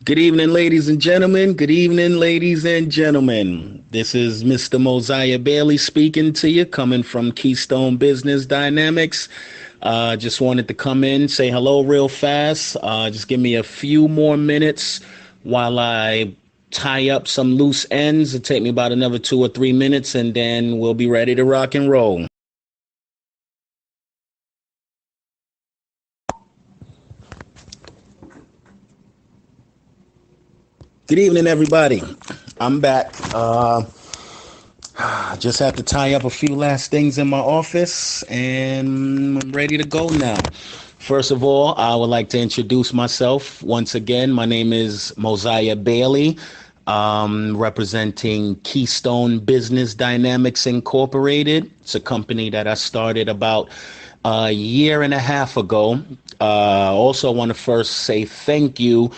Good evening, ladies and gentlemen. Good evening, ladies and gentlemen. This is Mr. Mosiah Bailey speaking to you, coming from Keystone Business Dynamics. Just wanted to come in, say hello real fast. Just give me a few more minutes while I tie up some loose ends. It'll take me about another 2 or 3 minutes, and then we'll be ready to rock and roll. Good evening, everybody. I'm back. I just have to tie up a few last things in my office, and I'm ready to go now. First of all, I would like to introduce myself once again. My name is Mosiah Bailey, representing Keystone Business Dynamics Incorporated. It's a company that I started about a year and a half ago. Also, I want to first say thank you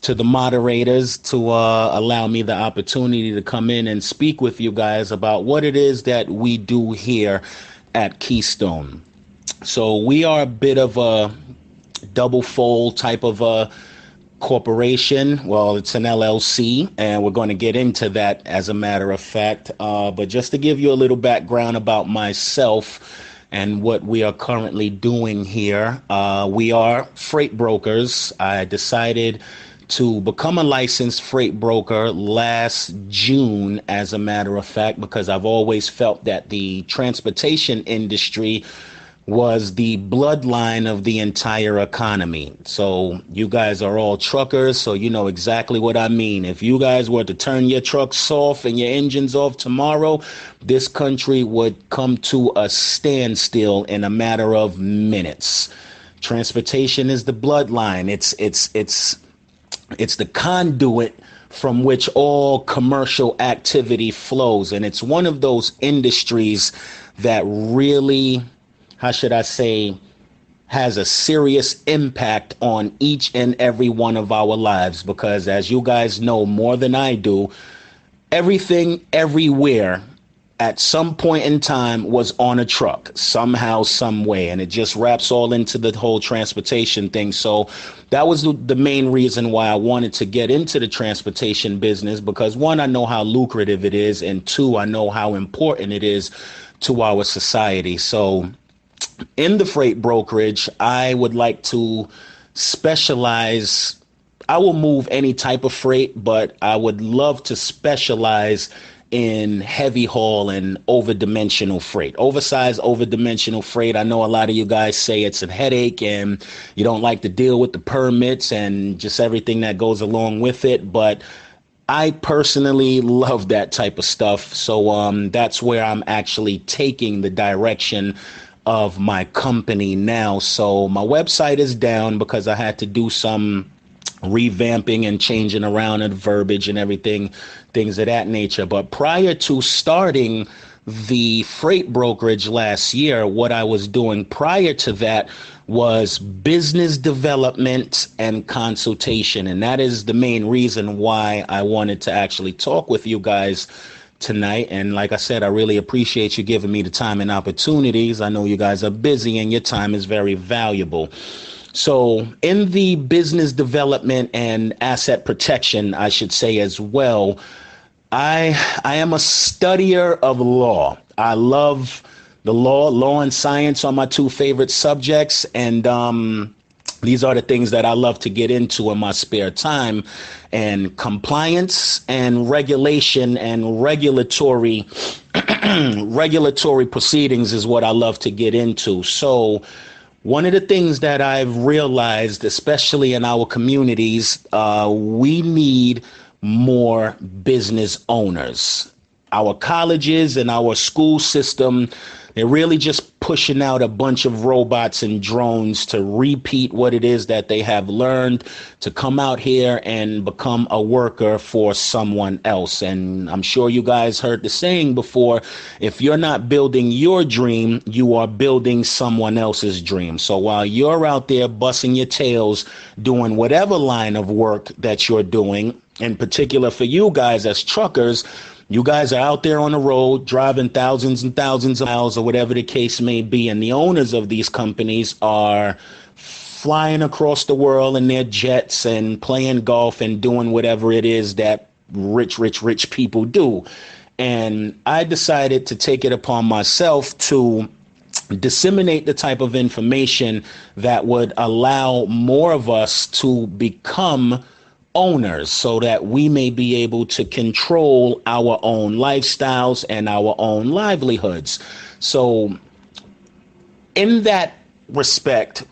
to the moderators to allow me the opportunity to come in and speak with you guys about what it is that we do here at Keystone. So we are a bit of a double fold type of a corporation. Well, it's an LLC, and we're going to get into that as a matter of fact. But just to give you a little background about myself and what we are currently doing here, we are freight brokers. I decided to become a licensed freight broker last June, as a matter of fact, because I've always felt that the transportation industry was the bloodline of the entire economy. So you guys are all truckers, so you know exactly what I mean. If you guys were to turn your trucks off and your engines off tomorrow, this country would come to a standstill in a matter of minutes. Transportation is the bloodline. It's the conduit from which all commercial activity flows. And it's one of those industries that really, how should I say, has a serious impact on each and every one of our lives. Because as you guys know more than I do, everything everywhere at some point in time was on a truck somehow, some way, and it just wraps all into the whole transportation thing. So that was the main reason why I wanted to get into the transportation business, because one, I know how lucrative it is, and two, I know how important it is to our society. So in the freight brokerage, I would like to specialize. I will move any type of freight, but I would love to specialize in heavy haul and overdimensional freight, oversized overdimensional freight. I know a lot of you guys say it's a headache and you don't like to deal with the permits and just everything that goes along with it. But I personally love that type of stuff. So that's where I'm actually taking the direction of my company now. So my website is down because I had to do some revamping and changing around the verbiage and everything, things of that nature. But prior to starting the freight brokerage last year, what I was doing prior to that was business development and consultation. And that is the main reason why I wanted to actually talk with you guys tonight. And like I said, I really appreciate you giving me the time and opportunities. I know you guys are busy and your time is very valuable. So in the business development and asset protection, I should say as well, I am a studier of law. I love the law and science are my two favorite subjects. And these are the things that I love to get into in my spare time. And compliance and regulation and regulatory proceedings is what I love to get into. So one of the things that I've realized, especially in our communities, we need more business owners. Our colleges and our school system, they're really just pushing out a bunch of robots and drones to repeat what it is that they have learned, to come out here and become a worker for someone else. And I'm sure you guys heard the saying before, if you're not building your dream, you are building someone else's dream. So while you're out there busting your tails, doing whatever line of work that you're doing, in particular for you guys as truckers, you guys are out there on the road driving thousands and thousands of miles or whatever the case may be. And the owners of these companies are flying across the world in their jets and playing golf and doing whatever it is that rich people do. And I decided to take it upon myself to disseminate the type of information that would allow more of us to become owners so that we may be able to control our own lifestyles and our own livelihoods. So in that respect,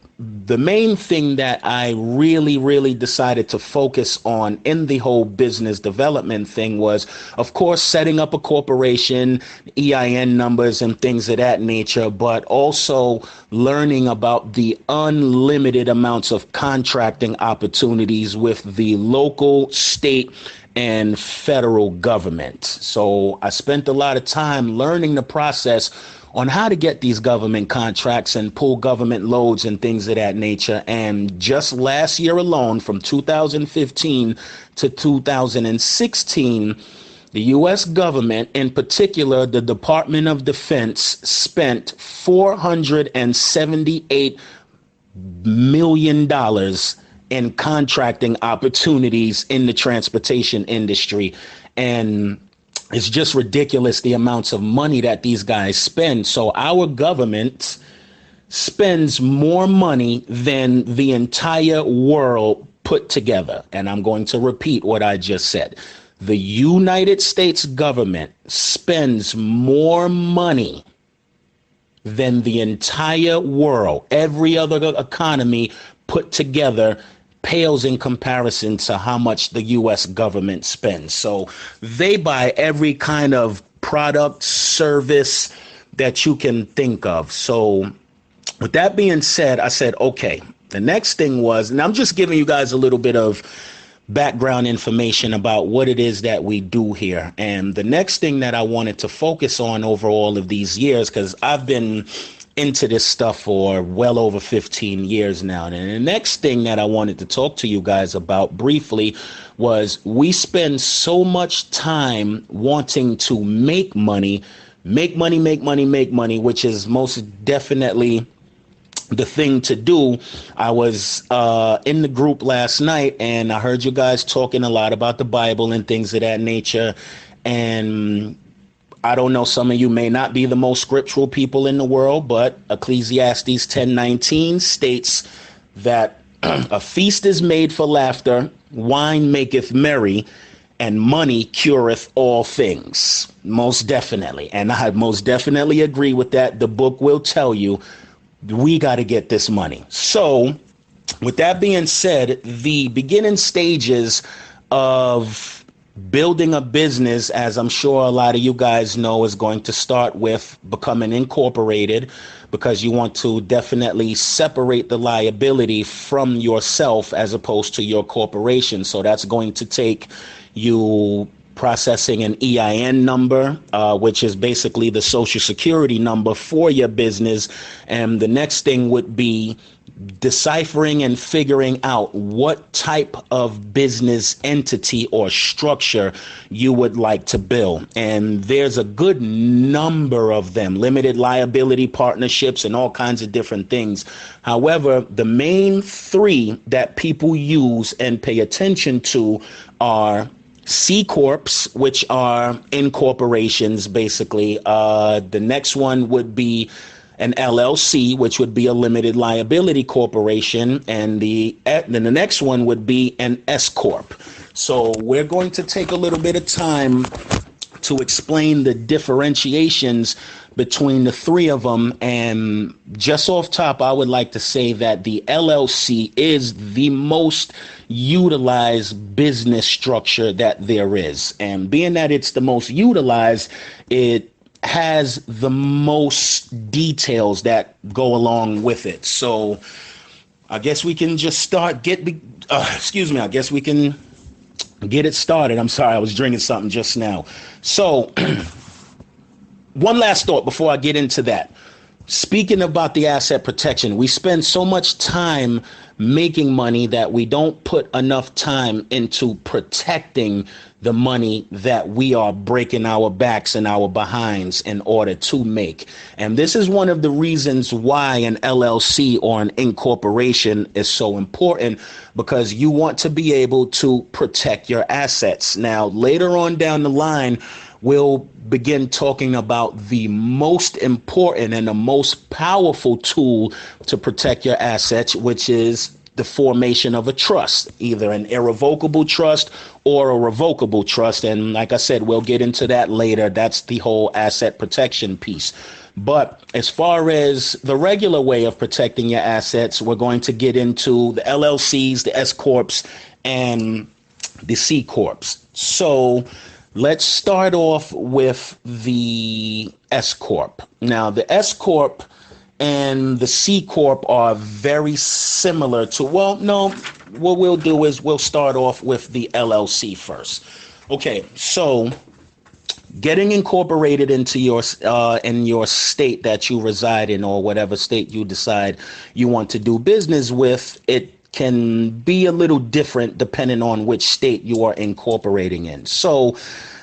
the main thing that I really decided to focus on in the whole business development thing was, of course, setting up a corporation, EIN numbers and things of that nature, but also learning about the unlimited amounts of contracting opportunities with the local, state, and federal government. So I spent a lot of time learning the process on how to get these government contracts and pull government loads and things of that nature. And just last year alone, from 2015 to 2016, the U.S. government, in particular, the Department of Defense, spent $478 million in contracting opportunities in the transportation industry. And it's just ridiculous the amounts of money that these guys spend. So our government spends more money than the entire world put together. And I'm going to repeat what I just said. The United States government spends more money than the entire world, every other economy put together, pales in comparison to how much the U.S. government spends. So they buy every kind of product, service that you can think of. So with that being said, I said, okay, the next thing was, and I'm just giving you guys a little bit of background information about what it is that we do here. And the next thing that I wanted to focus on over all of these years, because I've been into this stuff for well over 15 years now. And the next thing that I wanted to talk to you guys about briefly was we spend so much time wanting to make money, which is most definitely the thing to do. I was in the group last night and I heard you guys talking a lot about the Bible and things of that nature. And I don't know, some of you may not be the most scriptural people in the world, but Ecclesiastes 10:19 states that a feast is made for laughter, wine maketh merry, and money cureth all things. Most definitely. And I most definitely agree with that. The book will tell you we got to get this money. So with that being said, the beginning stages of building a business, as I'm sure a lot of you guys know, is going to start with becoming incorporated, because you want to definitely separate the liability from yourself as opposed to your corporation. So that's going to take you processing an EIN number, which is basically the social security number for your business. And the next thing would be deciphering and figuring out what type of business entity or structure you would like to build. And there's a good number of them, limited liability partnerships and all kinds of different things. However, the main three that people use and pay attention to are C Corps, which are incorporations, basically. The next one would be an LLC, which would be a limited liability corporation, and then the next one would be an S Corp. So we're going to take a little bit of time to explain the differentiations between the three of them. And just off top, I would like to say that the LLC is the most utilized business structure that there is. And being that it's the most utilized, it has the most details that go along with it. So I guess we can just start I guess we can get it started. I'm sorry, I was drinking something just now. So one last thought before I get into that. Speaking about the asset protection, we spend so much time making money that we don't put enough time into protecting the money that we are breaking our backs and our behinds in order to make. And this is one of the reasons why an LLC or an incorporation is so important, because you want to be able to protect your assets. Now, later on down the line, we'll begin talking about the most important and the most powerful tool to protect your assets, which is the formation of a trust, either an irrevocable trust or a revocable trust. And like I said, we'll get into that later. That's the whole asset protection piece. But as far as the regular way of protecting your assets, we're going to get into the LLCs, the S Corps, and the C Corps. So let's start off with the S Corp. Now, the S Corp and the C Corp are very similar to, well, no, what we'll do is we'll start off with the LLC first. Okay, so getting incorporated into your in your state that you reside in, or whatever state you decide you want to do business with, it can be a little different depending on which state you are incorporating in. So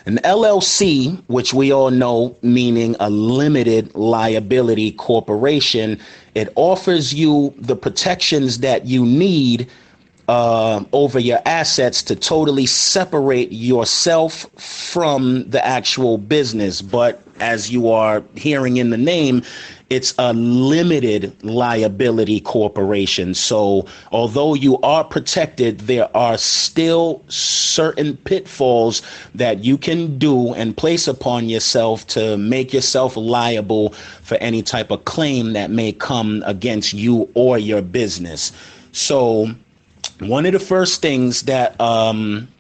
an LLC, which we all know, meaning a limited liability corporation, it offers you the protections that you need over your assets to totally separate yourself from the actual business. But as you are hearing in the name, it's a limited liability corporation. So although you are protected, there are still certain pitfalls that you can do and place upon yourself to make yourself liable for any type of claim that may come against you or your business. So one of the first things that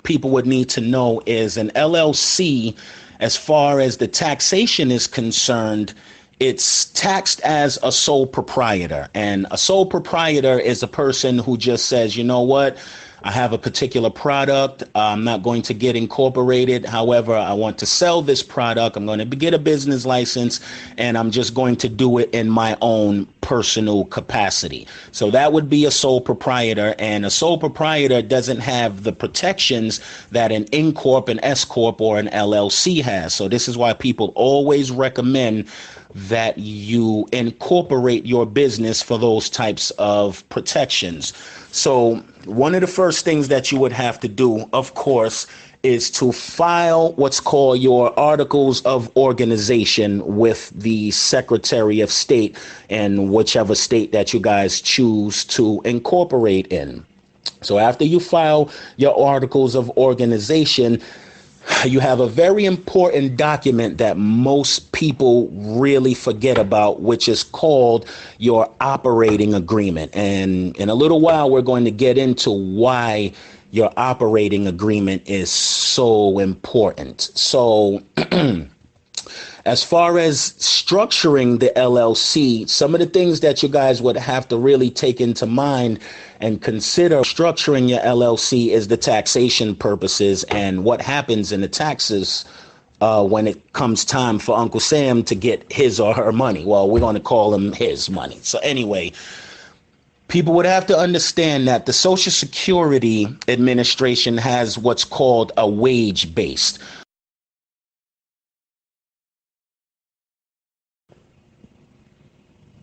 people would need to know is an LLC, as far as the taxation is concerned, it's taxed as a sole proprietor. And a sole proprietor is a person who just says, you know what, I have a particular product. I'm not going to get incorporated. However, I want to sell this product. I'm going to get a business license, and I'm just going to do it in my own personal capacity. So that would be a sole proprietor, and a sole proprietor doesn't have the protections that an N Corp, an S Corp, or an LLC has. So this is why people always recommend that you incorporate your business for those types of protections. So one of the first things that you would have to do, of course, is to file what's called your articles of organization with the Secretary of State in whichever state that you guys choose to incorporate in. So after you file your articles of organization, you have a very important document that most people really forget about, which is called your operating agreement. And in a little while, we're going to get into why your operating agreement is so important. So as far as structuring the LLC, some of the things that you guys would have to really take into mind and consider structuring your LLC is the taxation purposes and what happens in the taxes when it comes time for Uncle Sam to get his or her money. Well, we're going to call him his money. So anyway, people would have to understand that the Social Security Administration has what's called a wage-based.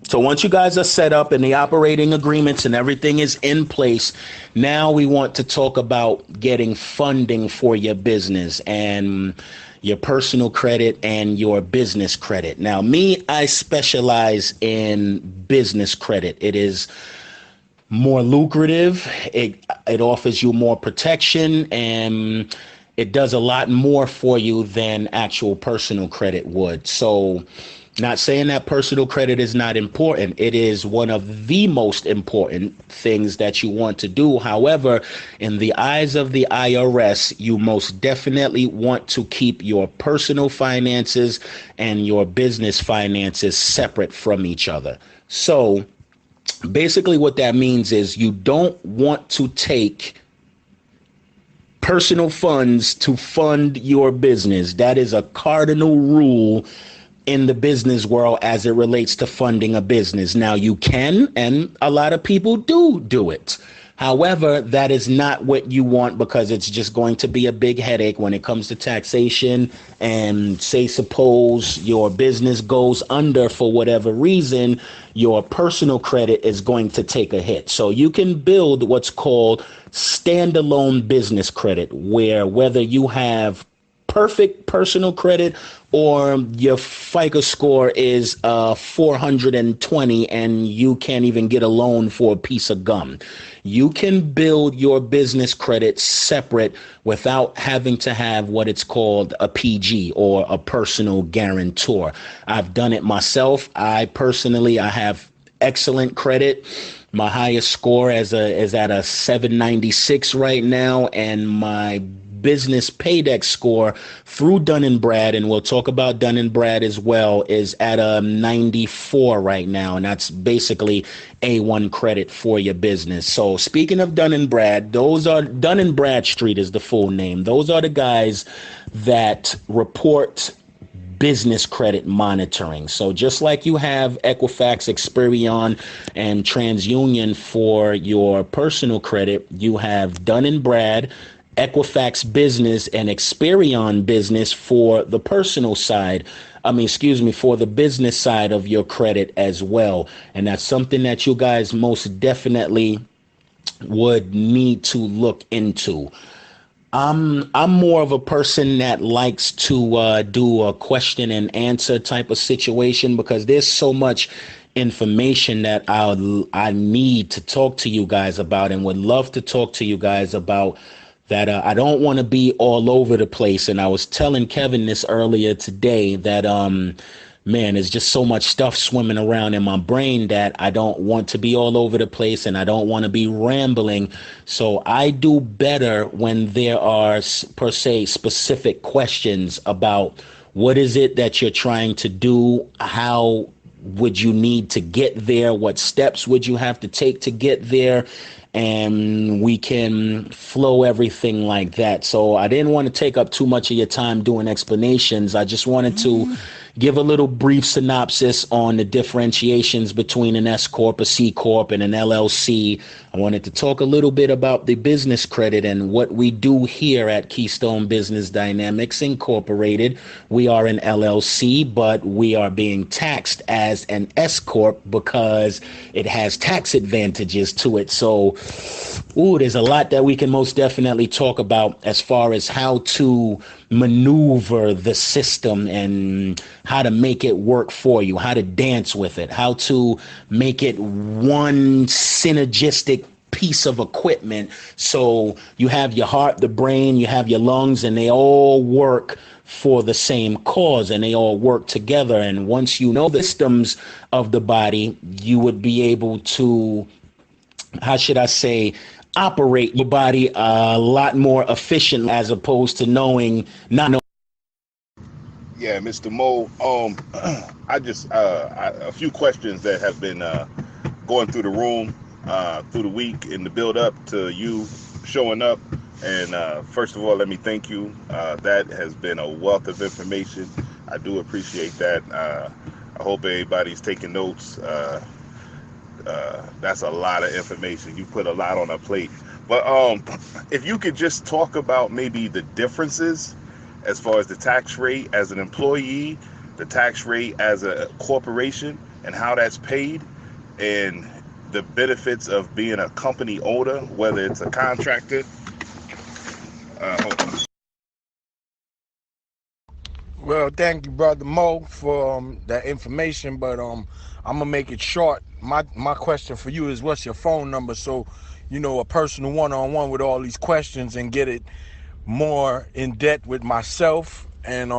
So once you guys are set up and the operating agreements and everything is in place, now we want to talk about getting funding for your business and your personal credit and your business credit. Now, I specialize in business credit. It is more lucrative. It offers you more protection, and it does a lot more for you than actual personal credit would. So not saying that personal credit is not important. It is one of the most important things that you want to do. However, in the eyes of the IRS, you most definitely want to keep your personal finances and your business finances separate from each other. So basically what that means is you don't want to take personal funds to fund your business. That is a cardinal rule in the business world as it relates to funding a business. Now, you can, and a lot of people do it. However, that is not what you want, because it's just going to be a big headache when it comes to taxation. And say, suppose your business goes under for whatever reason, your personal credit is going to take a hit. So you can build what's called standalone business credit, where whether you have perfect personal credit or your FICO score is 420 and you can't even get a loan for a piece of gum, you can build your business credit separate without having to have what it's called a PG, or a personal guarantor. I've done it myself. I have excellent credit. My highest score is at a 796 right now, and my business paydex score through Dun & Brad, and we'll talk about Dun & Brad as well, is at a 94 right now, and that's basically A1 credit for your business. So speaking of Dun & Brad, those are Dun & Bradstreet is the full name. Those are the guys that report business credit monitoring. So just like you have Equifax, Experian, and TransUnion for your personal credit, you have Dun & Brad, Equifax Business, and Experian Business for the personal side. For the business side of your credit as well. And that's something that you guys most definitely would need to look into. I'm more of a person that likes to do a question and answer type of situation, because there's so much information that I need to talk to you guys about, and would love to talk to you guys about that. I don't want to be all over the place. And I was telling Kevin this earlier today that, man, there's just so much stuff swimming around in my brain that I don't want to be all over the place, and I don't want to be rambling. So I do better when there are, per se, specific questions about what is it that you're trying to do, how would you need to get there, what steps would you have to take to get there, and we can flow everything like that. So I didn't want to take up too much of your time doing explanations. I just wanted to give a little brief synopsis on the differentiations between an S Corp, a C Corp, and an LLC. I wanted to talk a little bit about the business credit and what we do here at Keystone Business Dynamics Incorporated. We are an LLC, but we are being taxed as an S Corp because it has tax advantages to it. So, there's a lot that we can most definitely talk about as far as how to maneuver the system and how to make it work for you, how to dance with it, how to make it one synergistic piece of equipment. So you have your heart, the brain, you have your lungs, and they all work for the same cause, and they all work together. And once you know the systems of the body, you would be able to, operate your body a lot more efficient, as opposed to not knowing. Yeah, Mr. Mo, I just a few questions that have been going through the room through the week in the build up to you showing up. And first of all, let me thank you. That has been a wealth of information. I do appreciate that. I hope everybody's taking notes. That's a lot of information. You put a lot on a plate. But if you could just talk about maybe the differences as far as the tax rate as an employee, the tax rate as a corporation, and how that's paid, and the benefits of being a company owner, whether it's a contractor. Well, thank you, Brother Mo, for that information, but I'm gonna make it short. My question for you is, what's your phone number, so a personal one-on-one with all these questions and get it more in depth with myself, and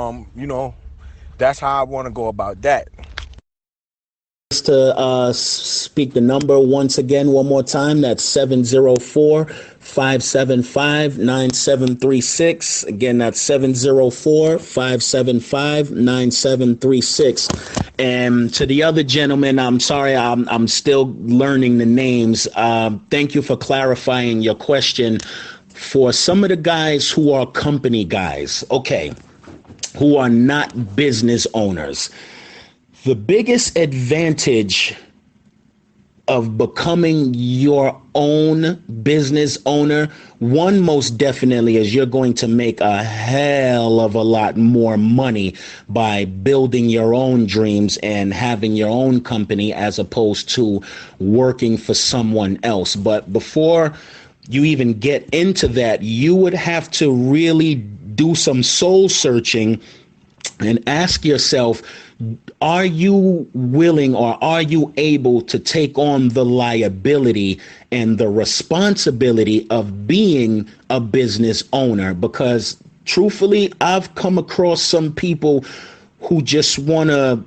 that's how I want to go about that. Just to speak the number once again, one more time, that's 704-575-9736. Again, that's 704-575-9736. And to the other gentleman, I'm sorry, I'm still learning the names. Thank you for clarifying your question. For some of the guys who are company guys, okay, who are not business owners, The biggest advantage of becoming your own business owner, one, most definitely, is you're going to make a hell of a lot more money by building your own dreams and having your own company as opposed to working for someone else. But before you even get into that, you would have to really do some soul searching and ask yourself, are you willing or are you able to take on the liability and the responsibility of being a business owner? Because truthfully, I've come across some people who just want to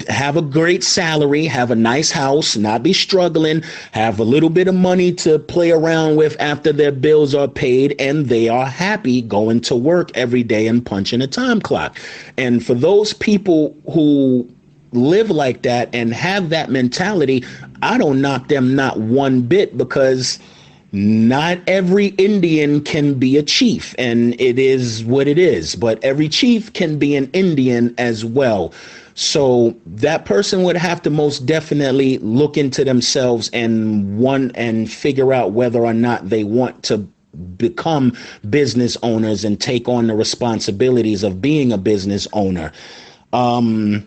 have a great salary, have a nice house, not be struggling, have a little bit of money to play around with after their bills are paid, and they are happy going to work every day and punching a time clock. And for those people who live like that and have that mentality, I don't knock them not one bit, because not every Indian can be a chief, and it is what it is. But every chief can be an Indian as well. So that person would have to most definitely look into themselves and figure out whether or not they want to become business owners and take on the responsibilities of being a business owner. The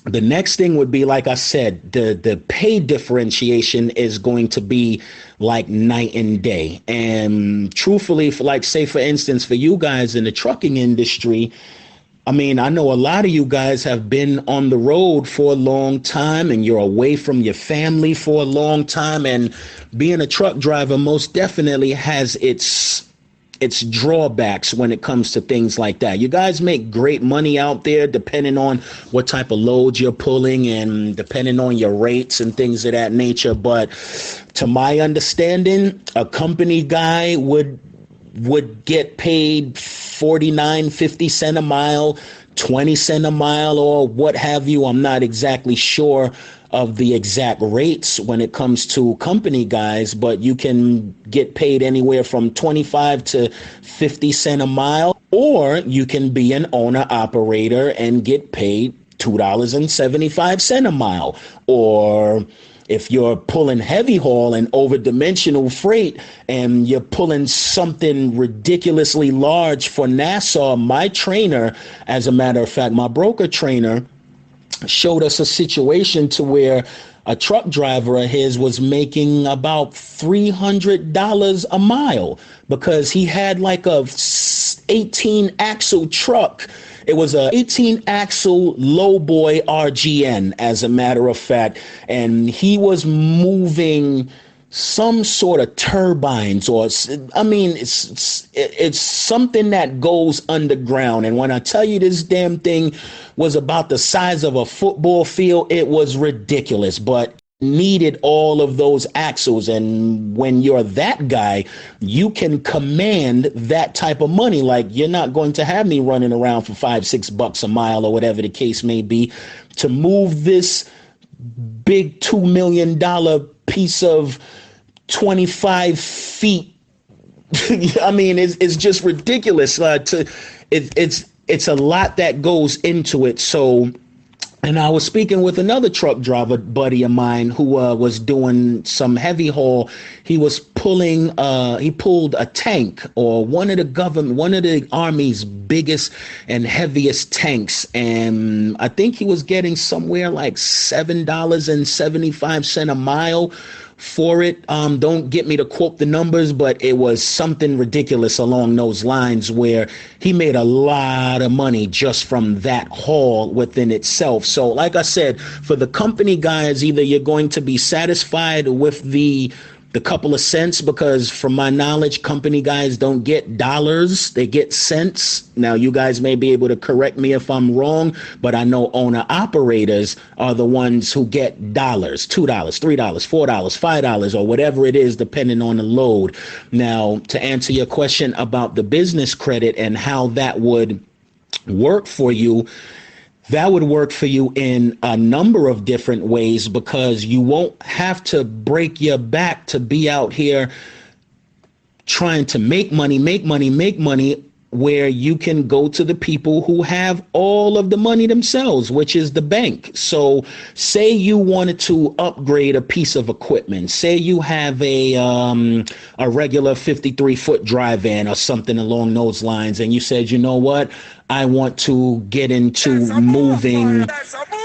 next thing would be, like I said, the pay differentiation is going to be like night and day. And truthfully, for instance, for you guys in the trucking industry, I mean, I know a lot of you guys have been on the road for a long time and you're away from your family for a long time. And being a truck driver most definitely has its drawbacks when it comes to things like that. You guys make great money out there depending on what type of loads you're pulling and depending on your rates and things of that nature. But to my understanding, a company guy would get paid 49.50 cents a mile, 20 cents a mile, or what have you. I'm not exactly sure of the exact rates when it comes to company guys, but you can get paid anywhere from 25 to 50 cents a mile, or you can be an owner operator and get paid $2.75 a mile. Or if you're pulling heavy haul and over dimensional freight and you're pulling something ridiculously large for Nassau, my trainer, as a matter of fact, my broker trainer, showed us a situation to where a truck driver of his was making about $300 a mile because he had like a 18 axle truck. It was a 18 axle lowboy RGN, as a matter of fact, and he was moving some sort of turbines, or I mean, it's something that goes underground. And when I tell you this damn thing was about the size of a football field, it was ridiculous, but needed all of those axles. And when you're that guy, you can command that type of money. Like, you're not going to have me running around for $5-6 a mile or whatever the case may be to move this big $2 million piece of 25 feet. I mean, it's just ridiculous. It's a lot that goes into it. So, and I was speaking with another truck driver buddy of mine who was doing some heavy haul. He was he pulled a tank, or one of the Army's biggest and heaviest tanks. And I think he was getting somewhere like $7.75 a mile for it. Don't get me to quote the numbers, but it was something ridiculous along those lines, where he made a lot of money just from that haul within itself. So like I said, for the company guys, either you're going to be satisfied with the couple of cents, because from my knowledge, company guys don't get dollars, they get cents. Now, you guys may be able to correct me if I'm wrong, but I know owner operators are the ones who get dollars, $2, $3, $4, $5, or whatever it is, depending on the load. Now, to answer your question about the business credit and how that would work for you, that would work for you in a number of different ways, because you won't have to break your back to be out here trying to make money where you can go to the people who have all of the money themselves, which is the bank. So say you wanted to upgrade a piece of equipment. Say you have a regular 53-foot dry van or something along those lines, and you said, you know what, I want to get into moving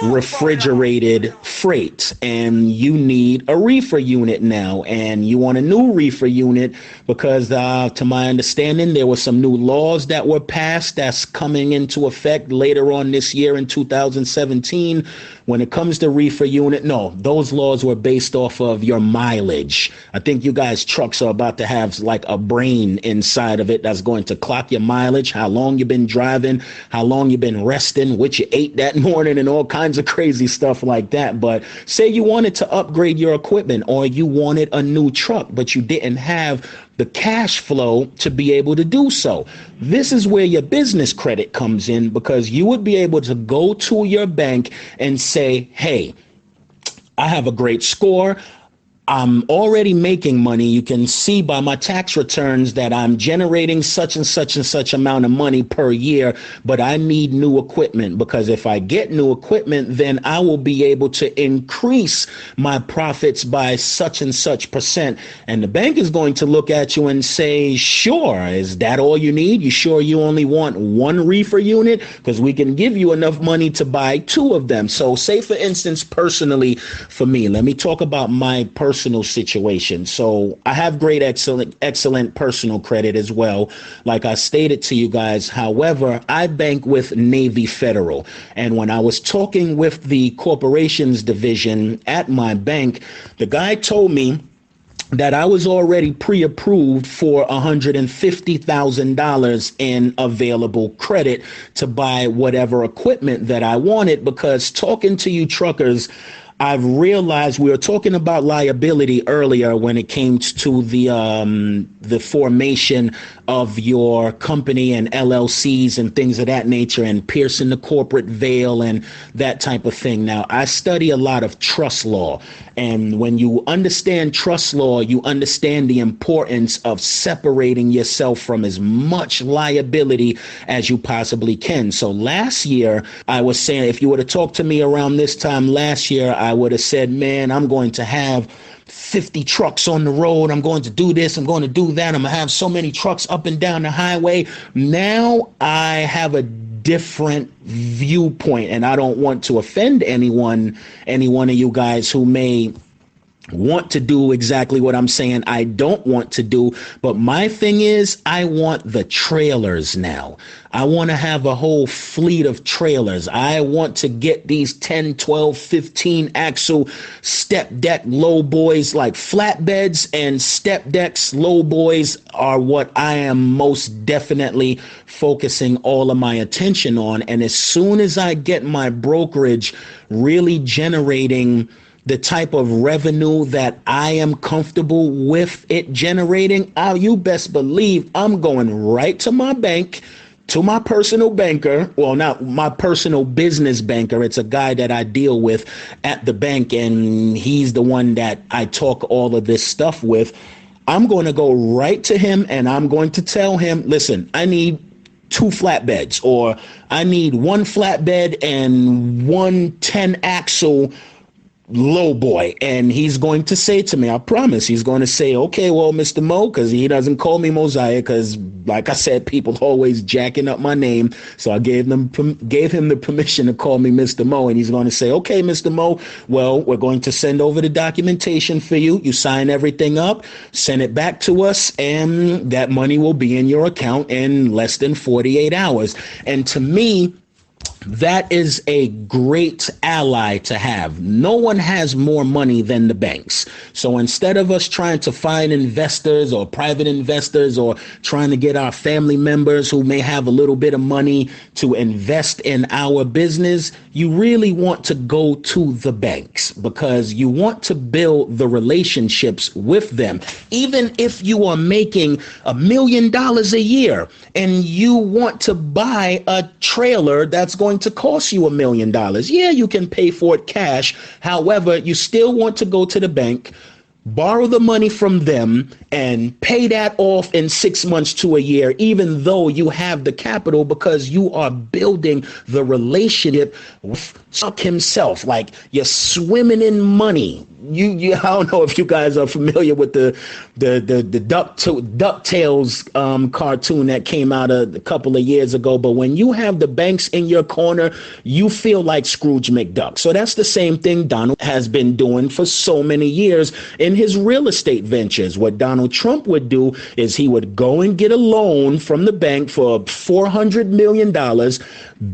refrigerated freight, and you need a reefer unit now, and you want a new reefer unit because to my understanding, there were some new laws that were passed that's coming into effect later on this year in 2017. When it comes to reefer unit, no, those laws were based off of your mileage. I think you guys' trucks are about to have like a brain inside of it that's going to clock your mileage, how long you've been driving, how long you've been resting, what you ate that morning, and all kinds of crazy stuff like that. But say you wanted to upgrade your equipment, or you wanted a new truck, but you didn't have the cash flow to be able to do so. This is where your business credit comes in, because you would be able to go to your bank and say, hey, I have a great score. I'm already making money. You can see by my tax returns that I'm generating such and such amount of money per year, but I need new equipment, because if I get new equipment, then I will be able to increase my profits by such and such percent. And the bank is going to look at you and say, sure, is that all you need? You sure you only want one reefer unit? Because we can give you enough money to buy two of them. So say, for instance, personally, for me, let me talk about my personal situation. So I have great, excellent personal credit as well, like I stated to you guys. However, I bank with Navy Federal. And when I was talking with the corporations division at my bank, the guy told me that I was already pre-approved for $150,000 in available credit to buy whatever equipment that I wanted, because talking to you truckers, I've realized we were talking about liability earlier when it came to the formation of your company and LLCs and things of that nature, and piercing the corporate veil and that type of thing. Now, I study a lot of trust law, and when you understand trust law, you understand the importance of separating yourself from as much liability as you possibly can. So last year, I was saying, if you would have talked to me around this time last year, I would have said, man, I'm going to have 50 trucks on the road. I'm going to do this. I'm going to do that. I'm going to have so many trucks up and down the highway. Now I have a different viewpoint, and I don't want to offend any one of you guys who may want to do exactly what I'm saying I don't want to do. But my thing is, I want the trailers now. I want to have a whole fleet of trailers. I want to get these 10, 12, 15 axle step deck low boys, like flatbeds and step decks. Low boys are what I am most definitely focusing all of my attention on. And as soon as I get my brokerage really generating the type of revenue that I am comfortable with it generating, you best believe I'm going right to my bank, to my personal banker. Well, not my personal business banker. It's a guy that I deal with at the bank, and he's the one that I talk all of this stuff with. I'm going to go right to him, and I'm going to tell him, listen, I need 2 flatbeds, or I need 1 flatbed and 1 10 axle low boy. And he's going to say to me, I promise, he's going to say, okay, well, Mr. Mo, because he doesn't call me Mosiah, because like I said, people always jacking up my name. So I gave him the permission to call me Mr. Mo. And he's going to say, okay, Mr. Mo, well, we're going to send over the documentation for you. You sign everything up, send it back to us, and that money will be in your account in less than 48 hours. And to me, that is a great ally to have. No one has more money than the banks. So instead of us trying to find investors or private investors, or trying to get our family members who may have a little bit of money to invest in our business, you really want to go to the banks, because you want to build the relationships with them. Even if you are making $1 million a year and you want to buy a trailer that's going to cost you $1 million. Yeah, you can pay for it cash. However, you still want to go to the bank, borrow the money from them, and pay that off in 6 months to a year, even though you have the capital, because you are building the relationship with Chuck himself. Like, you're swimming in money. I don't know if you guys are familiar with the DuckTales cartoon that came out a couple of years ago, but when you have the banks in your corner, you feel like Scrooge McDuck. So that's the same thing Donald has been doing for so many years in his real estate ventures. What Donald Trump would do is he would go and get a loan from the bank for $400 million,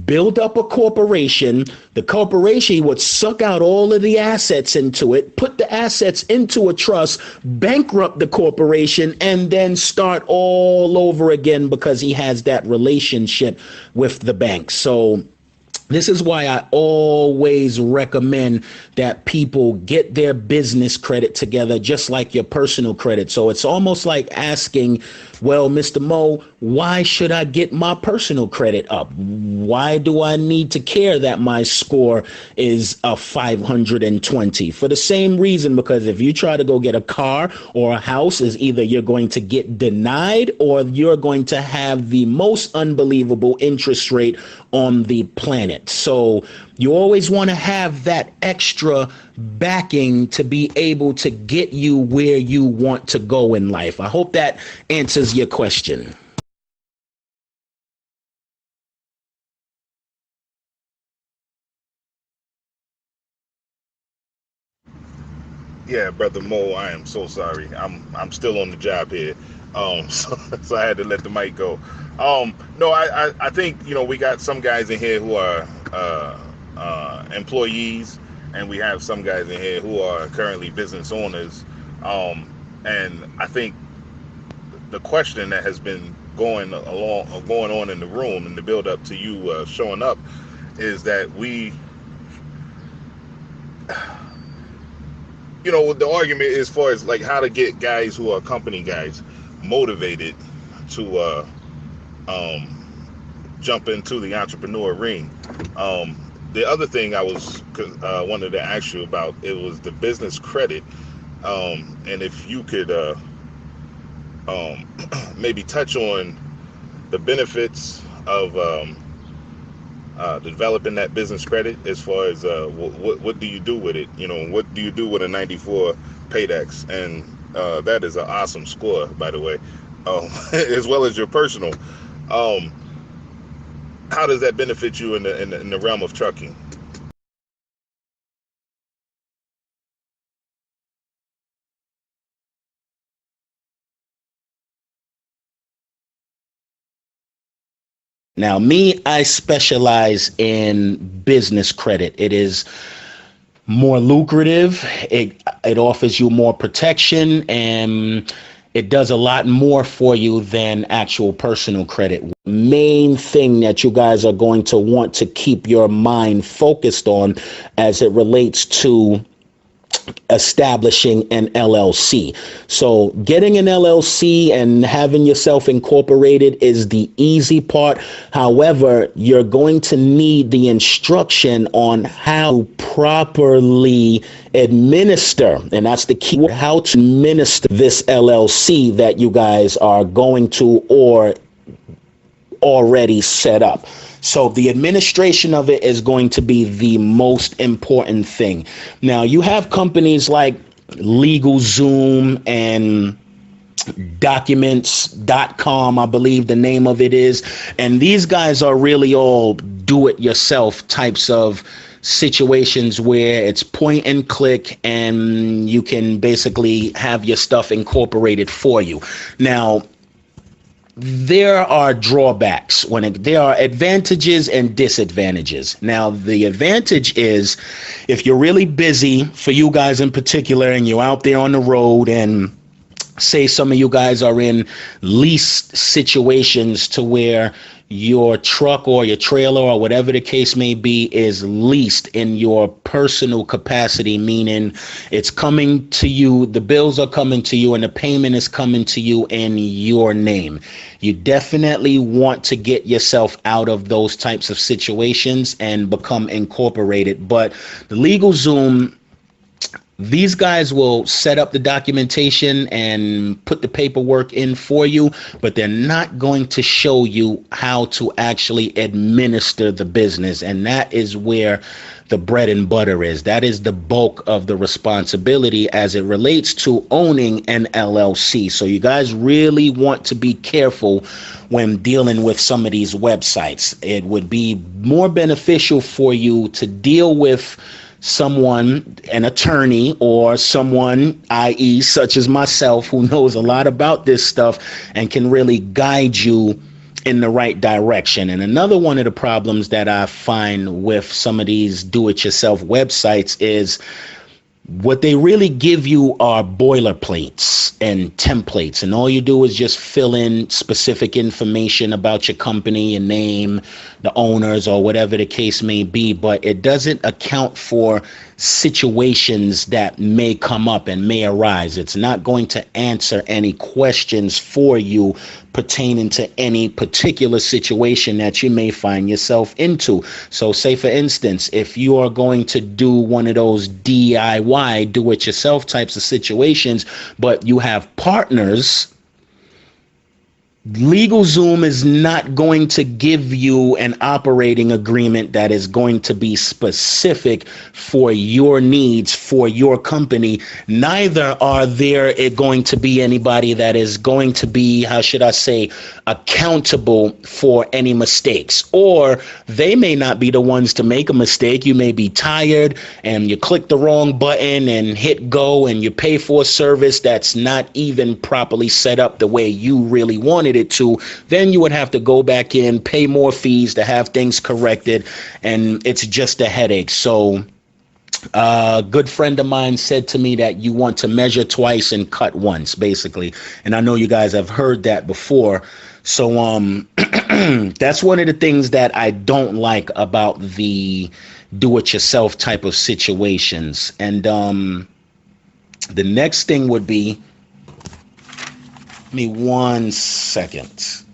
build up a corporation. The corporation would suck out all of the assets into it, put the assets into a trust, bankrupt the corporation, and then start all over again because he has that relationship with the bank. So this is why I always recommend that people get their business credit together, just like your personal credit. So it's almost like asking, well, Mr. Mo, why should I get my personal credit up? Why do I need to care that my score is a 520? For the same reason, because if you try to go get a car or a house, is either you're going to get denied or you're going to have the most unbelievable interest rate on the planet. So you always want to have that extra backing to be able to get you where you want to go in life. I hope that answers your question. Yeah, brother Mo, I am so sorry. I'm still on the job here. So I had to let the mic go. No, I think, we got some guys in here who are employees, and we have some guys in here who are currently business owners. And I think the question that has been going on in the room in the build up to you showing up is that the argument as far as like how to get guys who are company guys motivated to jump into the entrepreneur ring. The other thing I wanted to ask you about, it was the business credit, and if you could maybe touch on the benefits of developing that business credit, as far as what do you do with it? What do you do with a 94 Paydex? And that is an awesome score, by the way, as well as your personal. How does that benefit you in the realm of trucking? Now, me, I specialize in business credit. It is more lucrative. It offers you more protection, and it does a lot more for you than actual personal credit. Main thing that you guys are going to want to keep your mind focused on as it relates to establishing an LLC. So getting an LLC and having yourself incorporated is the easy part. However, you're going to need the instruction on how to properly administer, and that's the key, how to administer this LLC that you guys are going to or already set up. So the administration of it is going to be the most important thing. Now, you have companies like LegalZoom and Documents.com, I believe the name of it is. And these guys are really all do-it-yourself types of situations where it's point and click and you can basically have your stuff incorporated for you. Now, there are drawbacks there are advantages and disadvantages. Now, the advantage is if you're really busy, for you guys in particular, and you're out there on the road, and say some of you guys are in lease situations to where your truck or your trailer or whatever the case may be is leased in your personal capacity, meaning it's coming to you, the bills are coming to you, and the payment is coming to you in your name. You definitely want to get yourself out of those types of situations and become incorporated. But the LegalZoom These guys will set up the documentation and put the paperwork in for you, but they're not going to show you how to actually administer the business. And that is where the bread and butter is. That is the bulk of the responsibility as it relates to owning an LLC. So you guys really want to be careful when dealing with some of these websites. It would be more beneficial for you to deal with someone, an attorney, or someone, i.e., such as myself, who knows a lot about this stuff and can really guide you in the right direction. And another one of the problems that I find with some of these do-it-yourself websites is what they really give you are boilerplates and templates, and all you do is just fill in specific information about your company, your name, the owners, or whatever the case may be, but it doesn't account for situations that may come up and may arise. It's not going to answer any questions for you pertaining to any particular situation that you may find yourself into. So say, for instance, if you are going to do one of those DIY, do-it-yourself types of situations, but you have partners, LegalZoom is not going to give you an operating agreement that is going to be specific for your needs for your company. Neither are there going to be anybody that is going to be, how should I say, accountable for any mistakes. Or they may not be the ones to make a mistake. You may be tired and you click the wrong button and hit go, and you pay for a service that's not even properly set up the way you really wanted it to. Then you would have to go back in, pay more fees to have things corrected, and it's just a headache. So a good friend of mine said to me that you want to measure twice and cut once, basically. And I know you guys have heard that before. So that's one of the things that I don't like about the do-it-yourself type of situations. And the next thing would be, give me 1 second.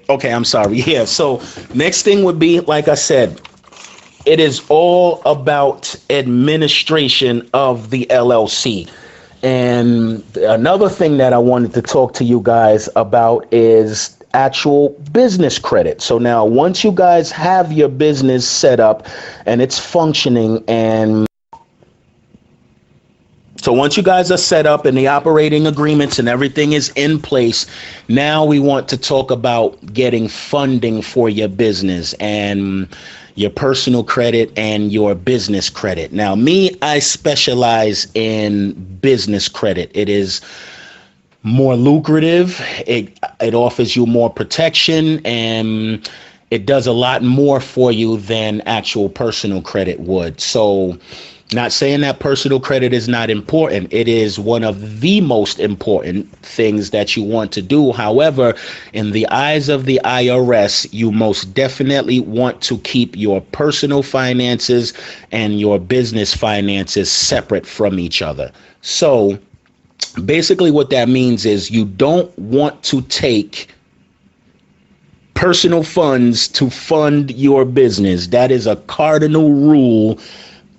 Okay, I'm sorry. Yeah, so next thing would be, like I said, it is all about administration of the LLC. And another thing that I wanted to talk to you guys about is actual business credit. So now, once you guys have your business set up and it's functioning, and so once you guys are set up and the operating agreements and everything is in place, now we want to talk about getting funding for your business and your personal credit and your business credit. Now, me, I specialize in business credit. It is more lucrative. It offers you more protection, and it does a lot more for you than actual personal credit would. So, not saying that personal credit is not important. It is one of the most important things that you want to do. However, in the eyes of the IRS, you most definitely want to keep your personal finances and your business finances separate from each other. So basically what that means is you don't want to take personal funds to fund your business. That is a cardinal rule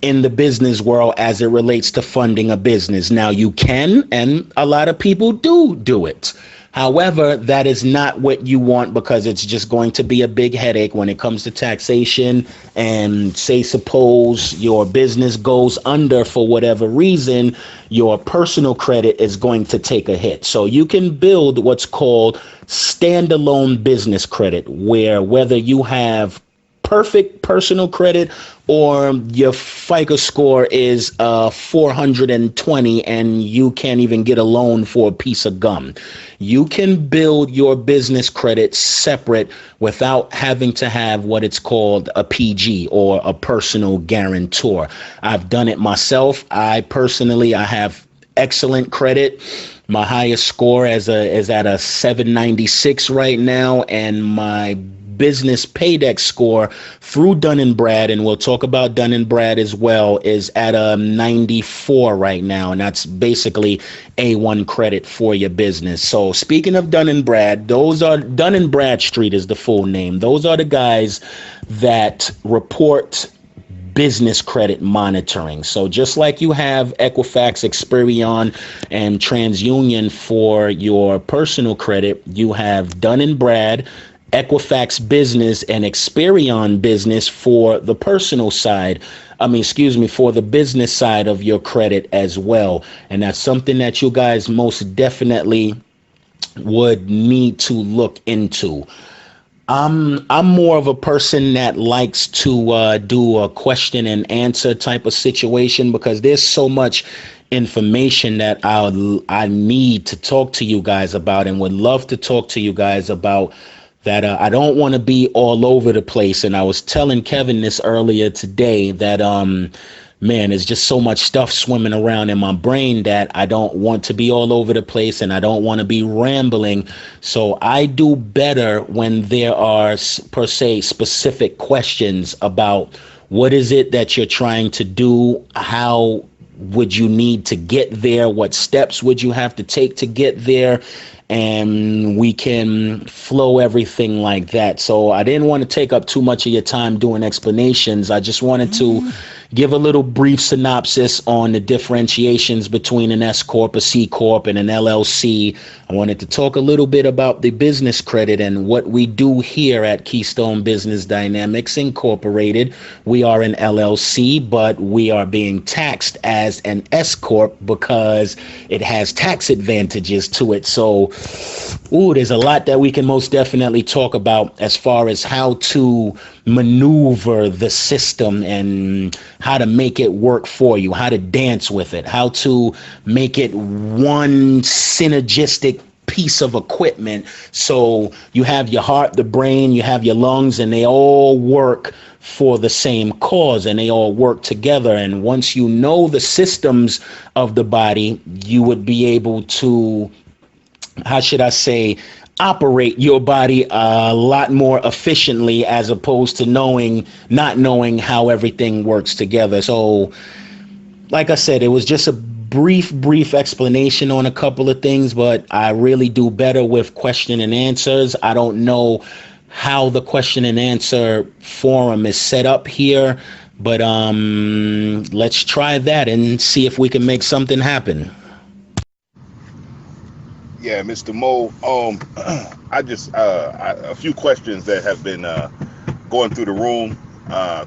in the business world as it relates to funding a business. Now, you can, and a lot of people do it. However, that is not what you want, because it's just going to be a big headache when it comes to taxation. And say, suppose your business goes under for whatever reason, your personal credit is going to take a hit. So you can build what's called standalone business credit, where whether you have perfect personal credit or your FICO score is 420 and you can't even get a loan for a piece of gum, you can build your business credit separate without having to have what it's called a PG, or a personal guarantor. I've done it myself. I have excellent credit. My highest score is at a 796 right now, and my business paydex score through Dun & Brad, and we'll talk about Dun & Brad as well, is at a 94 right now, and that's basically A1 credit for your business. So speaking of Dun & Brad, those are Dun & Bradstreet is the full name. Those are the guys that report business credit monitoring. So just like you have Equifax, Experian, and TransUnion for your personal credit, you have Dun & Brad, Equifax Business, and Experian Business for the personal side. For the business side of your credit as well. And that's something that you guys most definitely would need to look into. I'm more of a person that likes to do a question and answer type of situation, because there's so much information that I need to talk to you guys about, and would love to talk to you guys about that. I don't want to be all over the place. And I was telling Kevin this earlier today that man, there's just so much stuff swimming around in my brain that I don't want to be all over the place, and I don't want to be rambling. So I do better when there are, per se, specific questions about what is it that you're trying to do, how would you need to get there, what steps would you have to take to get there, and we can flow everything like that. So I didn't want to take up too much of your time doing explanations. I just wanted to give a little brief synopsis on the differentiations between an S Corp, a C Corp, and an LLC. I wanted to talk a little bit about the business credit and what we do here at Keystone Business Dynamics Incorporated. We are an LLC, but we are being taxed as an S Corp because it has tax advantages to it. So, there's a lot that we can most definitely talk about as far as how to maneuver the system and how to make it work for you, how to dance with it, how to make it one synergistic piece of equipment. So you have your heart, the brain, you have your lungs, and they all work for the same cause, and they all work together. And once you know the systems of the body, you would be able to, operate your body a lot more efficiently, as opposed to not knowing how everything works together. So, like I said, it was just a brief explanation on a couple of things, but I really do better with question and answers. I don't know how the question and answer forum is set up here, but let's try that and see if we can make something happen. Yeah, Mr. Mo. A few questions that have been going through the room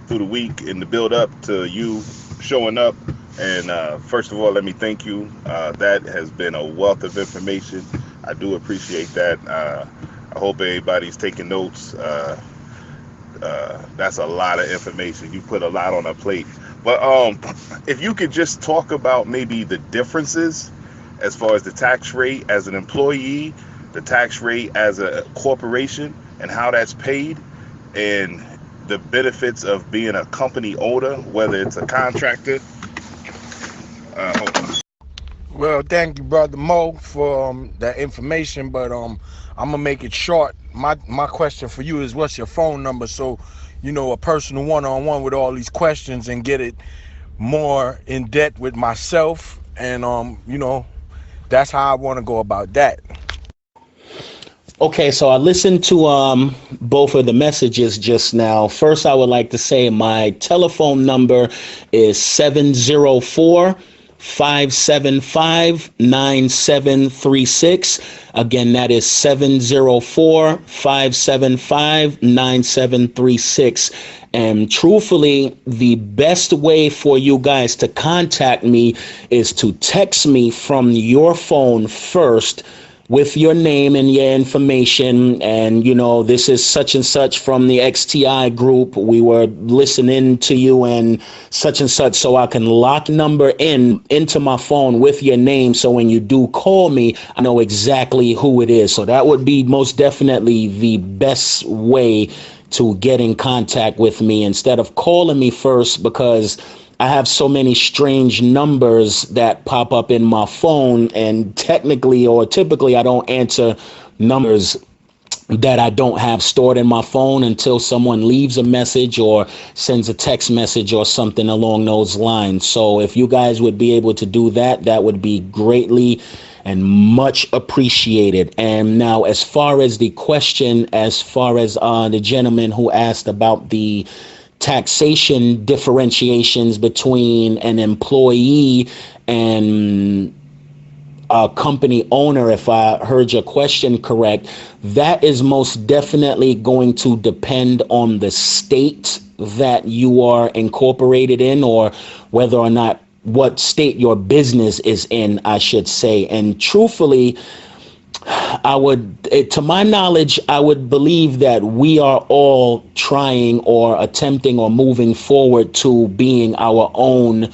through the week in the build up to you showing up. And first of all, let me thank you. That has been a wealth of information. I do appreciate that. I hope everybody's taking notes. That's a lot of information. You put a lot on a plate. But if you could just talk about maybe the differences as far as the tax rate as an employee, the tax rate as a corporation, and how that's paid, and the benefits of being a company owner, whether it's a contractor. Hold on. Well, thank you, Brother Mo, for that information, but I'm gonna make it short. My question for you is, what's your phone number, so a personal one-on-one with all these questions and get it more in depth with myself, and that's how I want to go about that. Okay, so I listened to both of the messages just now. First, I would like to say my telephone number is 704-575-9736. Again, that is 704-575-9736. And truthfully, the best way for you guys to contact me is to text me from your phone first with your name and your information. And, this is such and such from the XTI group. We were listening to you and such, so I can lock number into my phone with your name. So when you do call me, I know exactly who it is. So that would be most definitely the best way to get in contact with me, instead of calling me first, because I have so many strange numbers that pop up in my phone, and typically I don't answer numbers that I don't have stored in my phone until someone leaves a message or sends a text message or something along those lines. So if you guys would be able to do that, that would be greatly and much appreciated. And now, as far as the question, as far as the gentleman who asked about the taxation differentiations between an employee and a company owner, if I heard your question correct, that is most definitely going to depend on the state that you are incorporated in, or whether or not what state your business is in, I should say. And truthfully, to my knowledge, I would believe that we are all trying or attempting or moving forward to being our own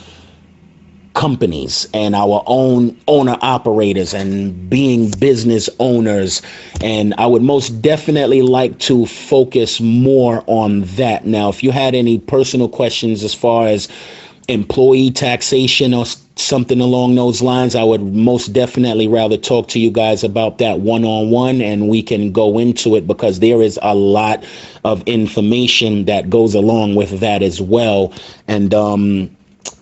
companies and our own owner operators and being business owners. And I would most definitely like to focus more on that. Now, if you had any personal questions as far as employee taxation or something along those lines, I would most definitely rather talk to you guys about that one-on-one, and we can go into it, because there is a lot of information that goes along with that as well. And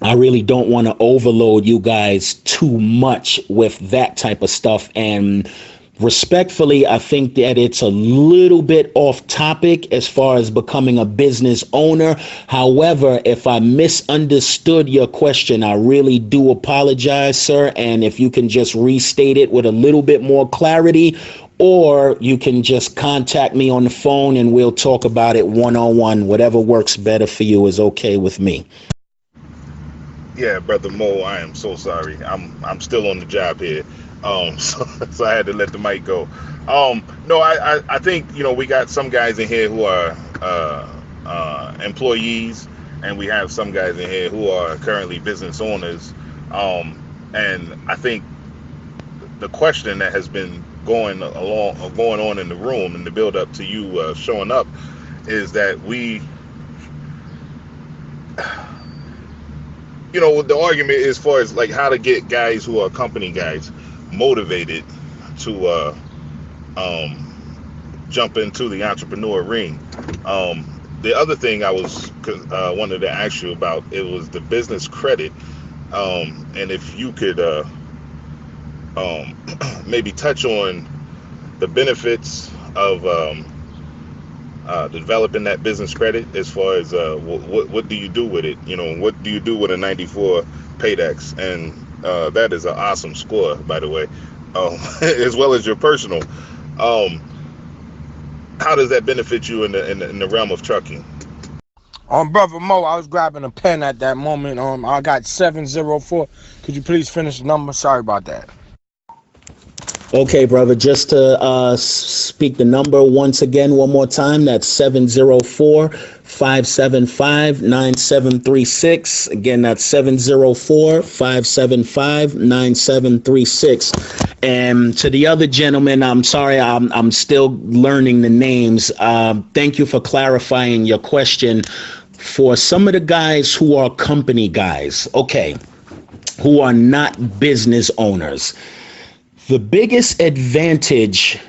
I really don't want to overload you guys too much with that type of stuff. And respectfully, I think that it's a little bit off topic as far as becoming a business owner. However, if I misunderstood your question, I really do apologize, sir. And if you can just restate it with a little bit more clarity, or you can just contact me on the phone and we'll talk about it one-on-one. Whatever works better for you is okay with me. Yeah, brother Mo, I am so sorry. I'm still on the job here, so I had to let the mic go. No, I think we got some guys in here who are employees, and we have some guys in here who are currently business owners. And I think the question that has been going on in the room in the build up to you showing up is that we. The argument as far as like how to get guys who are company guys motivated to jump into the entrepreneur ring. The other thing I wanted to ask you about, it was the business credit, and if you could maybe touch on the benefits of developing that business credit, as far as what do you do with it? What do you do with a 94 Paydex? And that is an awesome score, by the way, as well as your personal. How does that benefit you in the realm of trucking? Brother Mo, I was grabbing a pen at that moment. I got 704. Could you please finish the number? Sorry about that. Okay, brother, just to speak the number once again, one more time, that's 704-575-9736. Again, that's 704-575-9736. And to the other gentleman, I'm sorry, I'm still learning the names. Thank you for clarifying your question. For some of the guys who are company guys, okay, who are not business owners, the biggest advantage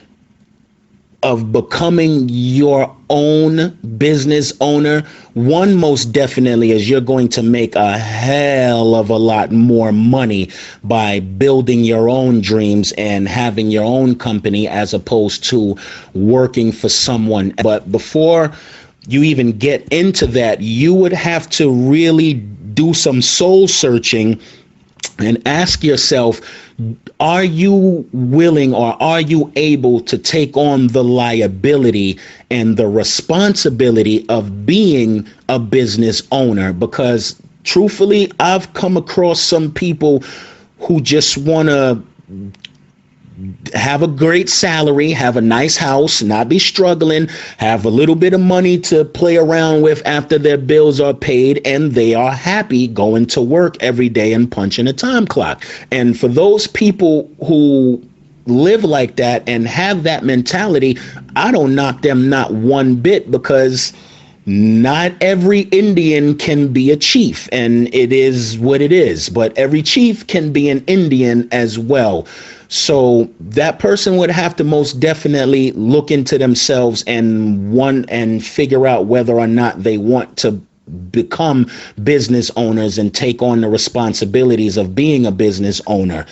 of becoming your own business owner, one, most definitely, is you're going to make a hell of a lot more money by building your own dreams and having your own company as opposed to working for someone. But before you even get into that, you would have to really do some soul searching and ask yourself, are you willing or are you able to take on the liability and the responsibility of being a business owner? Because truthfully, I've come across some people who just want to have a great salary, have a nice house, not be struggling, have a little bit of money to play around with after their bills are paid, and they are happy going to work every day and punching a time clock. And for those people who live like that and have that mentality, I don't knock them not one bit, because not every Indian can be a chief, and it is what it is, but every chief can be an Indian as well. So that person would have to most definitely look into themselves and figure out whether or not they want to become business owners and take on the responsibilities of being a business owner.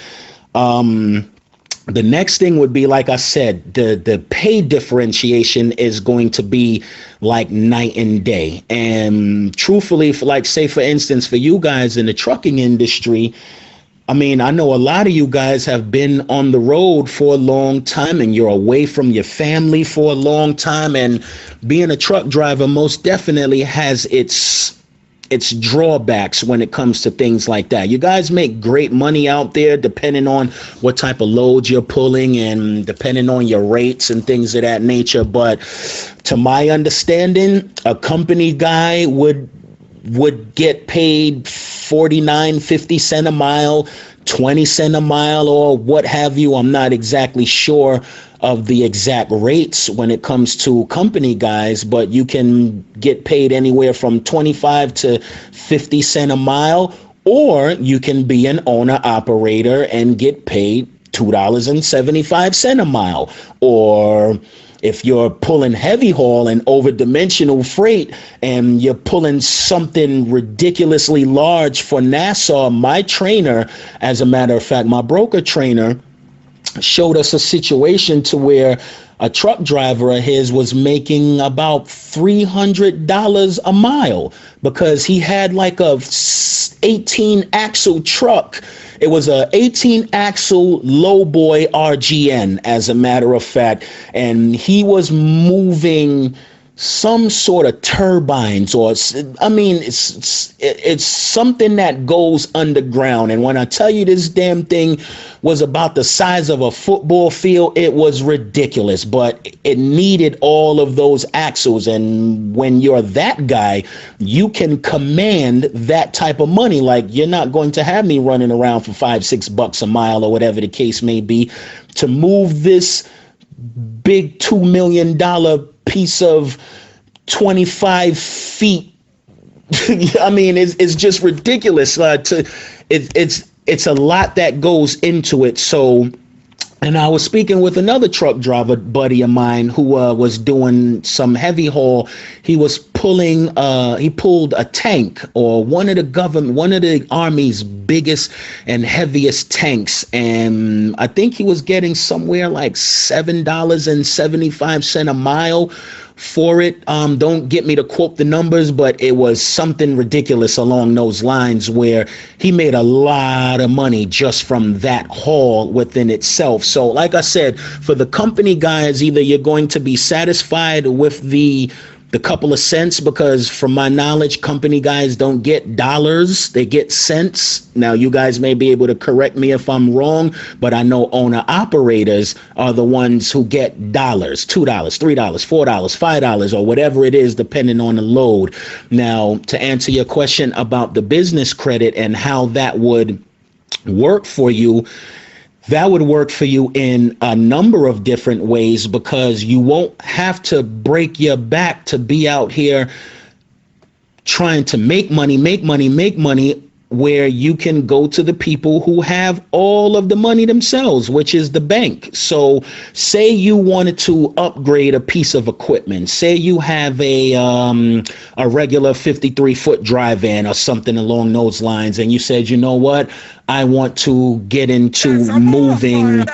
The next thing would be, like I said, the pay differentiation is going to be like night and day. And truthfully, for instance, for you guys in the trucking industry, I mean, I know a lot of you guys have been on the road for a long time and you're away from your family for a long time. And being a truck driver most definitely has its drawbacks when it comes to things like that. You guys make great money out there depending on what type of loads you're pulling and depending on your rates and things of that nature. But to my understanding, a company guy would get paid 49.50 cents a mile, 20 cents a mile, or what have you. I'm not exactly sure of the exact rates when it comes to company guys, but you can get paid anywhere from 25 to 50 cents a mile, or you can be an owner operator and get paid $2.75 a mile. Or if you're pulling heavy haul and over dimensional freight and you're pulling something ridiculously large for Nassau, my trainer, as a matter of fact, my broker trainer, showed us a situation to where a truck driver of his was making about $300 a mile because he had like a 18 axle truck. It was a 18 axle lowboy RGN, as a matter of fact, and he was moving some sort of turbines, or I mean, it's something that goes underground. And when I tell you this damn thing was about the size of a football field, it was ridiculous, but it needed all of those axles. And when you're that guy, you can command that type of money. Like, you're not going to have me running around for $5-6 a mile or whatever the case may be to move this big $2 million piece of 25 feet. I mean, it's just ridiculous. It's a lot that goes into it. So, and I was speaking with another truck driver buddy of mine who was doing some heavy haul. He was he pulled a tank, or one of the Army's biggest and heaviest tanks. And I think he was getting somewhere like $7.75 a mile for it. Don't get me to quote the numbers, but it was something ridiculous along those lines, where he made a lot of money just from that haul within itself. So like I said, for the company guys, either you're going to be satisfied with the couple of cents, because from my knowledge, company guys don't get dollars, they get cents. Now, you guys may be able to correct me if I'm wrong, but I know owner operators are the ones who get dollars, $2, $3, $4, $5, or whatever it is, depending on the load. Now, to answer your question about the business credit and how that would work for you, that would work for you in a number of different ways, because you won't have to break your back to be out here trying to make money, where you can go to the people who have all of the money themselves, which is the bank. So say you wanted to upgrade a piece of equipment. Say you have a regular 53-foot dry van or something along those lines, and you said, you know what, I want to get into moving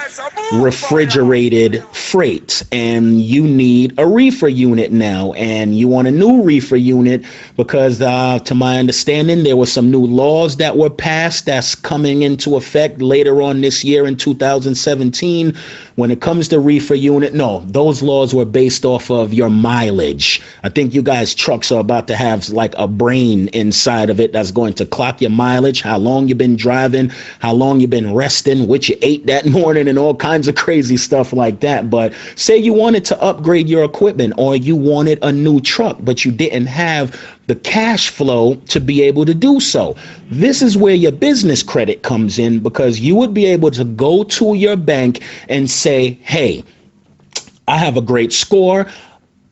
refrigerated freight, and you need a reefer unit now, and you want a new reefer unit because to my understanding, there were some new laws that were passed that's coming into effect later on this year in 2017 when it comes to reefer unit. No, those laws were based off of your mileage. I think you guys' trucks are about to have like a brain inside of it that's going to clock your mileage, how long you've been driving, how long you've been resting, what you ate that morning, and all kinds of crazy stuff like that. But say you wanted to upgrade your equipment, or you wanted a new truck, but you didn't have the cash flow to be able to do so. This is where your business credit comes in, because you would be able to go to your bank and say, hey, I have a great score.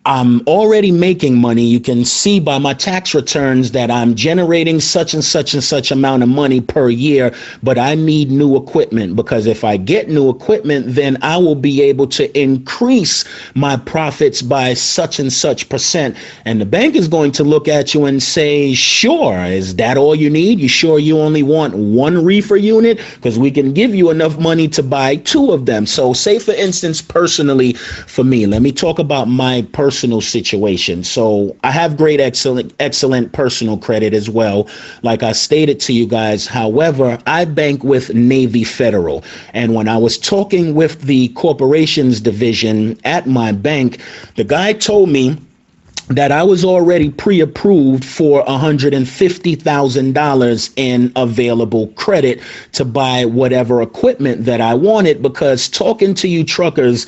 I'm already making money. You can see by my tax returns that I'm generating such and such and such amount of money per year, but I need new equipment, because if I get new equipment, then I will be able to increase my profits by such and such percent. And the bank is going to look at you and say, sure, is that all you need? You sure you only want one reefer unit? Because we can give you enough money to buy two of them. So say, for instance, personally, for me, let me talk about my personal situation. So I have great, excellent personal credit as well, like I stated to you guys. However, I bank with Navy Federal. And when I was talking with the corporations division at my bank, the guy told me that I was already pre-approved for $150,000 in available credit to buy whatever equipment that I wanted, because talking to you truckers,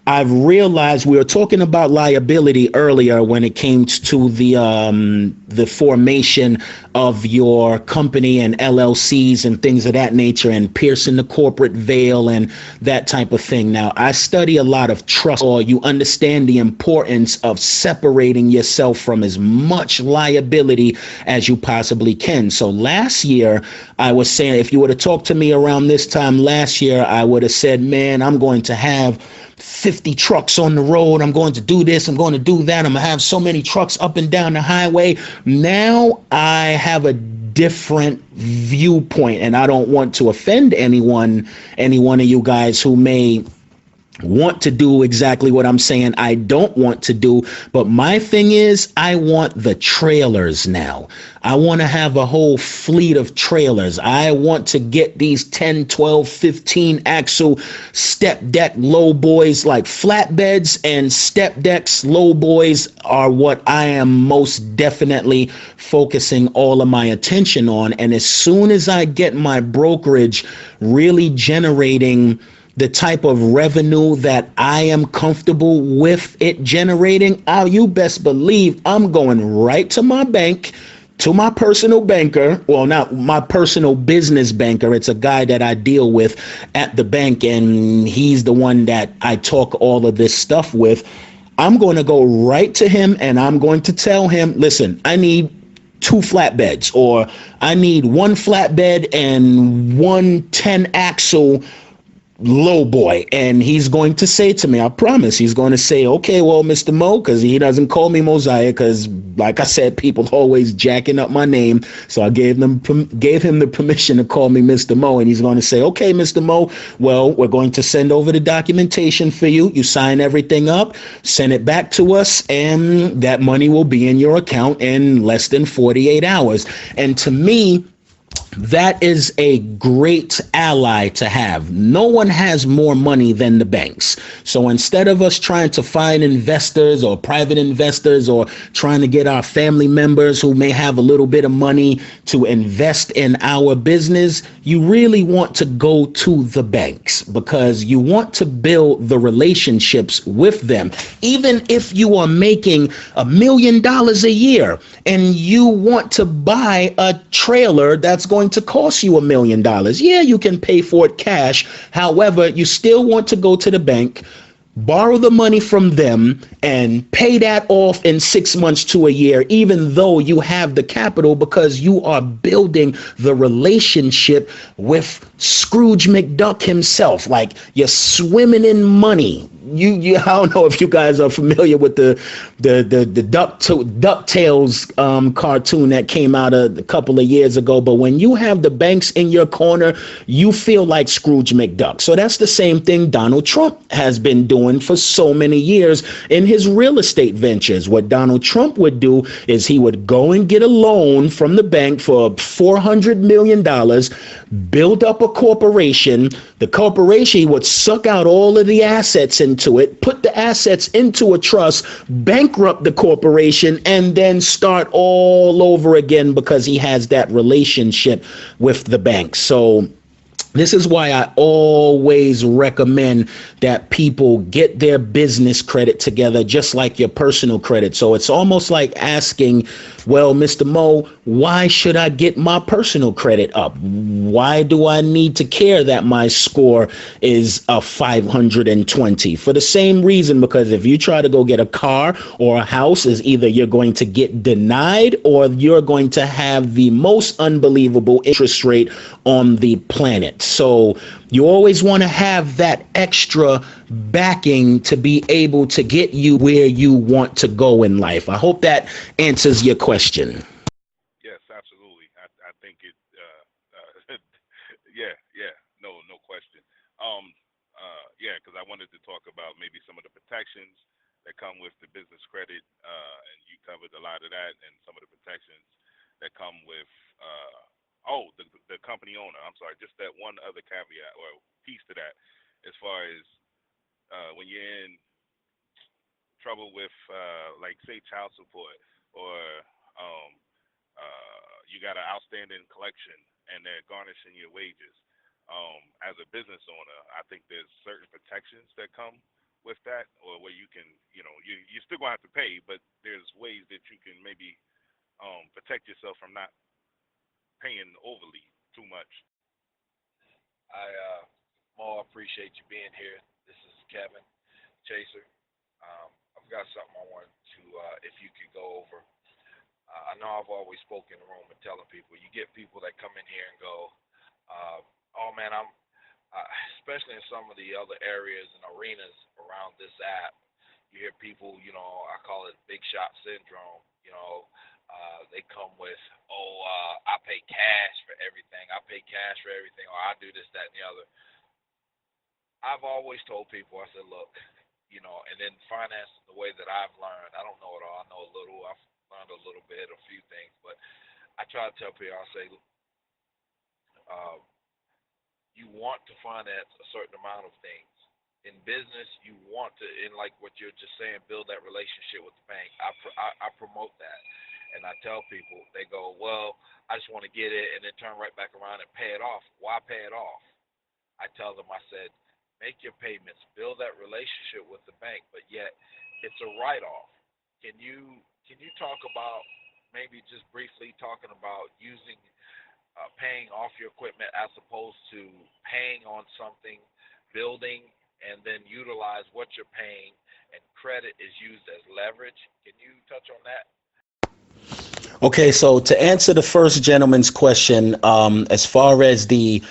I've realized, we were talking about liability earlier when it came to the formation of your company and LLCs and things of that nature, and piercing the corporate veil and that type of thing. Now, I study a lot of trust, or you understand the importance of separating yourself from as much liability as you possibly can. So last year, I was saying, if you would have talked to me around this time last year, I would have said, man, I'm going to have 50 trucks on the road. I'm going to do this. I'm going to do that. I'm going to have so many trucks up and down the highway. Now I have a different viewpoint, and I don't want to offend any one of you guys who may want to do exactly what I'm saying I don't want to do. But my thing is, I want the trailers now. I want to have a whole fleet of trailers. I want to get these 10, 12, 15 axle step deck low boys, like flatbeds and step decks. Low boys are what I am most definitely focusing all of my attention on. And as soon as I get my brokerage really generating the type of revenue that I am comfortable with it generating, you best believe I'm going right to my bank, to my personal banker. Well, not my personal business banker. It's a guy that I deal with at the bank, and he's the one that I talk all of this stuff with. I'm going to go right to him, and I'm going to tell him, listen, I need 2 flatbeds, or I need 1 flatbed and 1 10 axle low boy. And he's going to say to me, I promise, he's going to say, okay, well, Mr. Mo, because he doesn't call me Mosiah, because like I said, people always jacking up my name. So I gave him the permission to call me Mr. Mo. And he's going to say, okay, Mr. Mo, well, we're going to send over the documentation for you. You sign everything up, send it back to us, and that money will be in your account in less than 48 hours. And to me, that is a great ally to have. No one has more money than the banks. So instead of us trying to find investors or private investors, or trying to get our family members who may have a little bit of money to invest in our business, you really want to go to the banks, because you want to build the relationships with them. Even if you are making $1 million a year and you want to buy a trailer that's going to cost you $1 million. Yeah, you can pay for it cash. However, you still want to go to the bank, borrow the money from them, and pay that off in 6 months to a year, even though you have the capital, because you are building the relationship with Scrooge McDuck himself. Like, you're swimming in money. I don't know if you guys are familiar with the DuckTales cartoon that came out a couple of years ago, but when you have the banks in your corner, you feel like Scrooge McDuck. So that's the same thing Donald Trump has been doing for so many years in his real estate ventures. What Donald Trump would do is he would go and get a loan from the bank for $400 million, build up a corporation. The corporation would suck out all of the assets into it, put the assets into a trust, bankrupt the corporation, and then start all over again, because he has that relationship with the bank. So This is why I always recommend that people get their business credit together, just like your personal credit. So it's almost like asking, well, Mr. Mo, why should I get my personal credit up? Why do I need to care that my score is a 520? For the same reason, because if you try to go get a car or a house, is either you're going to get denied or you're going to have the most unbelievable interest rate on the planet. So you always want to have that extra backing to be able to get you where you want to go in life. I hope that answers your question. Yes, absolutely. I think it. Yeah, yeah. No, no question. Yeah, because I wanted to talk about maybe some of the protections that come with the business credit, and you covered a lot of that, and some of the protections that come with. The company owner. I'm sorry. Just that one other caveat or piece to that, as far as when you're in trouble with, like, say, child support, or um, you got an outstanding collection and they're garnishing your wages. As a business owner, I think there's certain protections that come with that, or where you can, you're still gonna have to pay, but there's ways that you can maybe protect yourself from not paying overly too much. I Mo, appreciate you being here. This is Kevin Chaser. I've got something I wanted to, if you could go over. I know I've always spoken in the room and telling people, you get people that come in here and go, oh man, especially in some of the other areas and arenas around this app, you hear people, I call it big shot syndrome. They come with, I pay cash for everything. I pay cash for everything, or I do this, that, and the other. I've always told people, I said, look, and then finance, the way that I've learned, I don't know it all. I know a little. I've learned a little bit, a few things, but I try to tell people, I say, uh, you want to finance a certain amount of things. In business, you want to, in like what you're just saying, build that relationship with the bank. I promote that. And I tell people, they go, well, I just want to get it and then turn right back around and pay it off. Why pay it off? I tell them, I said, make your payments, build that relationship with the bank, but yet it's a write-off. Can you talk about, maybe just briefly talking about using paying off your equipment as opposed to paying on something, building, and then utilize what you're paying, and credit is used as leverage? Can you touch on that? Okay, so to answer the first gentleman's question, as far as the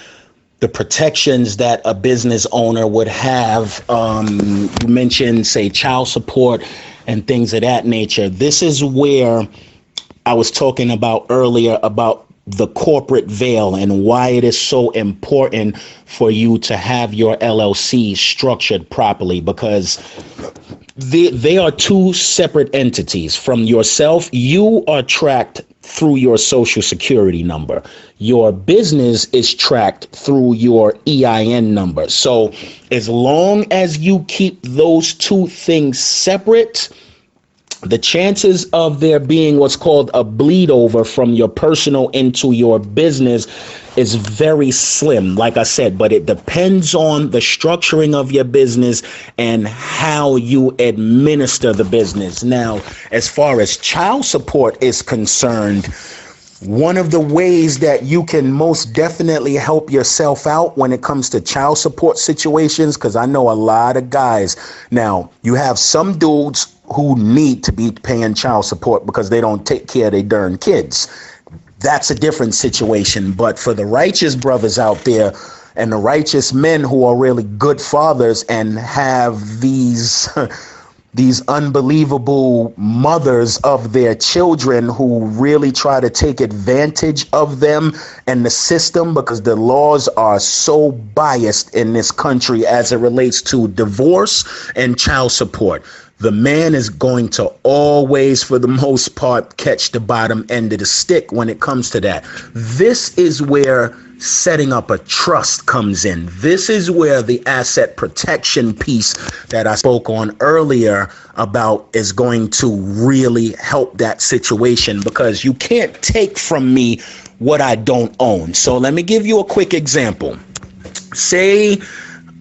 protections that a business owner would have, you mentioned, say, child support and things of that nature. This is where I was talking about earlier about the corporate veil and why it is so important for you to have your LLC structured properly, because they are two separate entities from yourself. You are tracked through your social security number. Your business is tracked through your EIN number. So as long as you keep those two things separate, the chances of there being what's called a bleed over from your personal into your business is very slim, like I said, but it depends on the structuring of your business and how you administer the business. Now, as far as child support is concerned, one of the ways that you can most definitely help yourself out when it comes to child support situations, because I know a lot of guys, now you have some dudes who need to be paying child support because they don't take care of their darn kids. That's a different situation. But for the righteous brothers out there and the righteous men who are really good fathers and have these unbelievable mothers of their children who really try to take advantage of them and the system, because the laws are so biased in this country as it relates to divorce and child support. The man is going to always, for the most part, catch the bottom end of the stick when it comes to that. This is where setting up a trust comes in. This is where the asset protection piece that I spoke on earlier about is going to really help that situation, because you can't take from me what I don't own. So let me give you a quick example. say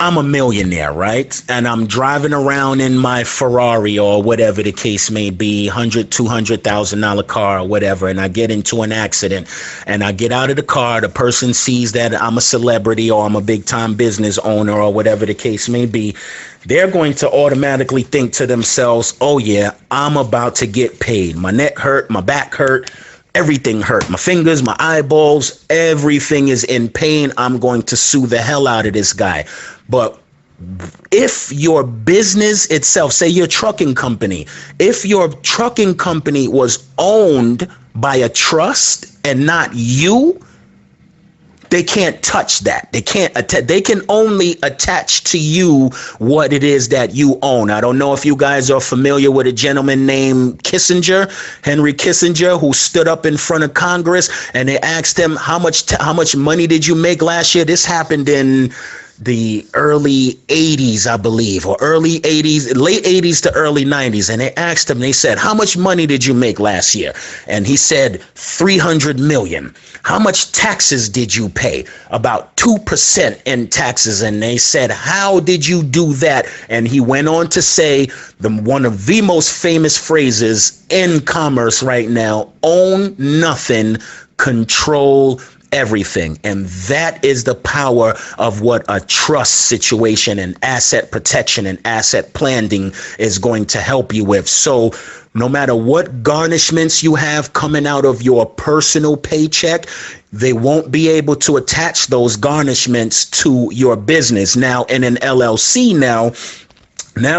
I'm a millionaire, right? And I'm driving around in my Ferrari or whatever the case may be, $200,000 car or whatever, and I get into an accident and I get out of the car. The person sees that I'm a celebrity or I'm a big time business owner or whatever the case may be. They're going to automatically think to themselves, oh yeah, I'm about to get paid. My neck hurt, my back hurt. Everything hurt. My fingers, my eyeballs, everything is in pain. I'm going to sue the hell out of this guy. But if your business itself, say your trucking company, if your trucking company was owned by a trust and not you, they can't touch that. They can't. They can only attach to you what it is that you own. I don't know if you guys are familiar with a gentleman named Kissinger, Henry Kissinger, who stood up in front of Congress and they asked him how much money did you make last year? This happened in the early 80s, I believe, or early 80s, late 80s to early 90s. And they asked him, they said, how much money did you make last year? And he said, 300 million. How much taxes did you pay? About 2% in taxes. And they said, how did you do that? And he went on to say one of the most famous phrases in commerce right now: own nothing, control everything. And that is the power of what a trust situation and asset protection and asset planning is going to help you with. So no matter what garnishments you have coming out of your personal paycheck, they won't be able to attach those garnishments to your business. Now, in an LLC, now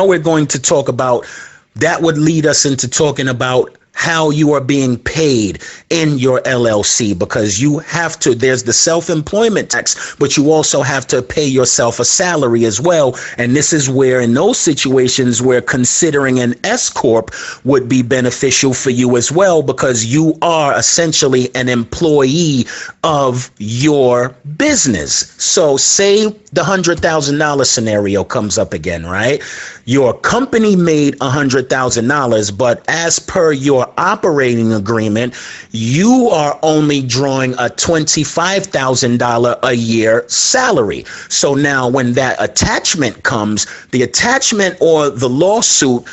we're going to talk about, that would lead us into talking about how you are being paid in your LLC, because you have to, there's the self-employment tax, but you also have to pay yourself a salary as well. And this is where, in those situations where considering an S Corp would be beneficial for you as well, because you are essentially an employee of your business. So say the $100,000 scenario comes up again, right? Your company made $100,000, but as per your operating agreement, you are only drawing a $25,000 a year salary. So now when that attachment comes, the attachment or the lawsuit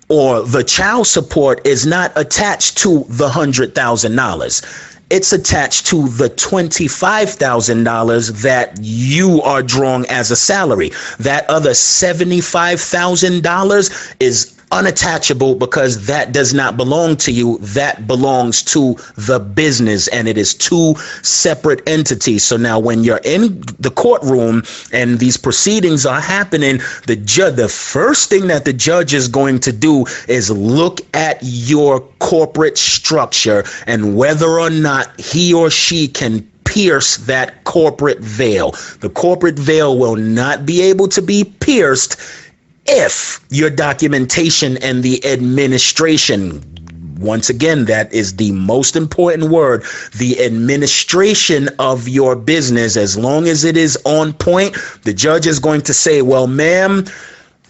or the child support is not attached to the $100,000. It's attached to the $25,000 that you are drawing as a salary. That other $75,000 is unattachable because that does not belong to you. That belongs to the business, and it is two separate entities. So now when you're in the courtroom and these proceedings are happening, the first thing that the judge is going to do is look at your corporate structure and whether or not he or she can pierce that corporate veil. The corporate veil will not be able to be pierced if your documentation and the administration, once again, that is the most important word, the administration of your business, as long as it is on point, the judge is going to say, well, ma'am,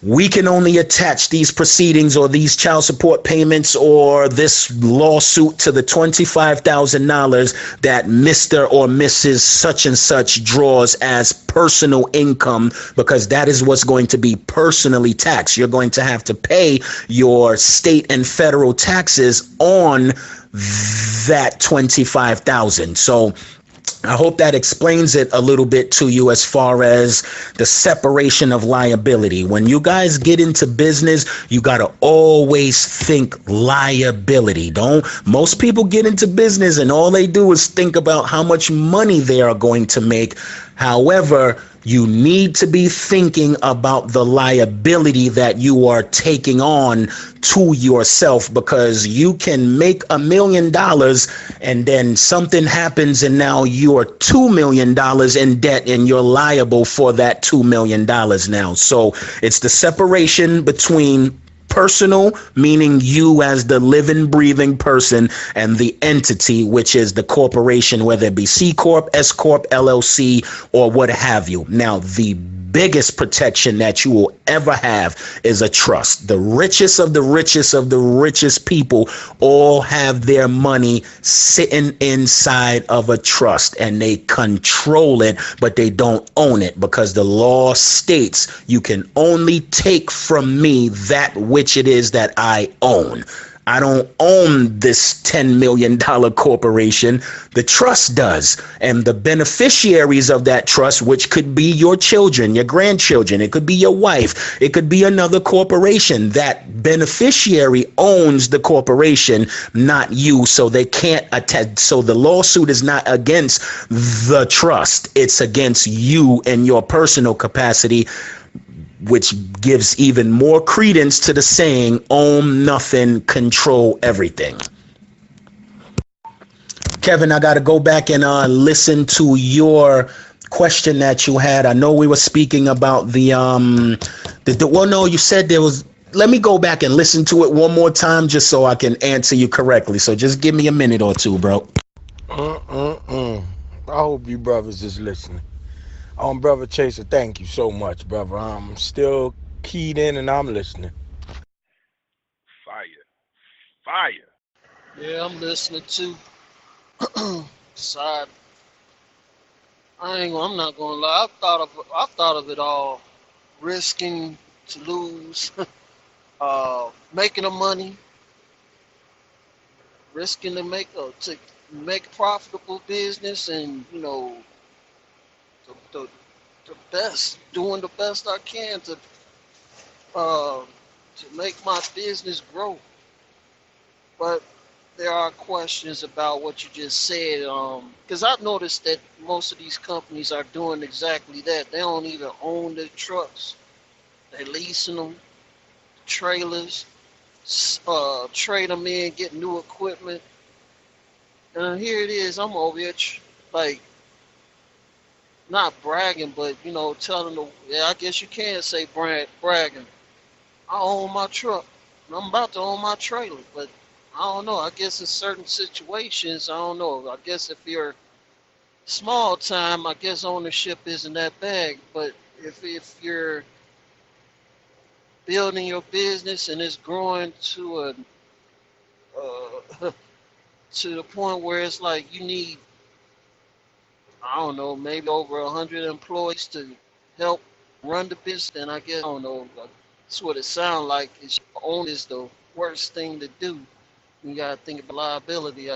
we can only attach these proceedings or these child support payments or this lawsuit to the $25,000 that Mr. or Mrs. such and such draws as personal income, because that is what's going to be personally taxed. You're going to have to pay your state and federal taxes on that $25,000. So I hope that explains it a little bit to you as far as the separation of liability. When you guys get into business, you got to always think liability. Most people get into business and all they do is think about how much money they are going to make. However, you need to be thinking about the liability that you are taking on to yourself, because you can make $1 million and then something happens and now you're $2 million in debt and you're liable for that $2 million now. So it's the separation between personal, meaning you as the living, breathing person, and the entity, which is the corporation, whether it be C Corp, S Corp, LLC, or what have you. Now, the biggest protection that you will ever have is a trust. The richest of the richest of the richest people all have their money sitting inside of a trust, and they control it, but they don't own it, because the law states you can only take from me that which it is that I own. I don't own this $10 million corporation. The trust does. And the beneficiaries of that trust, which could be your children, your grandchildren, it could be your wife, it could be another corporation. That beneficiary owns the corporation, not you. So they can't attach. So the lawsuit is not against the trust. It's against you in your personal capacity, which gives even more credence to the saying, own nothing, control everything. Kevin, I got to go back and listen to your question that you had. I know we were speaking about well, no, you said there was, let me go back and listen to it one more time just so I can answer you correctly. So just give me a minute or two, bro. I hope you brothers is listening. Brother Chaser, thank you so much, brother. I'm still keyed in and I'm listening. Fire. Yeah, I'm listening too. Side. I'm not gonna lie. I thought of it all. Risking to lose, making the money, risking to make profitable business, and the best, doing the best I can to make my business grow. But there are questions about what you just said, because I've noticed that most of these companies are doing exactly that. They don't even own the trucks. They're leasing them, trailers, trade them in, get new equipment. And here it is, I'm over here, like, not bragging, but, telling them, yeah, I guess you can say bragging. I own my truck. I'm about to own my trailer, but I don't know. I guess in certain situations, I don't know. I guess if you're small time, I guess ownership isn't that bad. But if you're building your business and it's growing to to the point where it's like you need, I don't know, maybe over 100 employees to help run the business, then I guess, I don't know. That's what it sounds like. It's own is the worst thing to do. You gotta think about liability.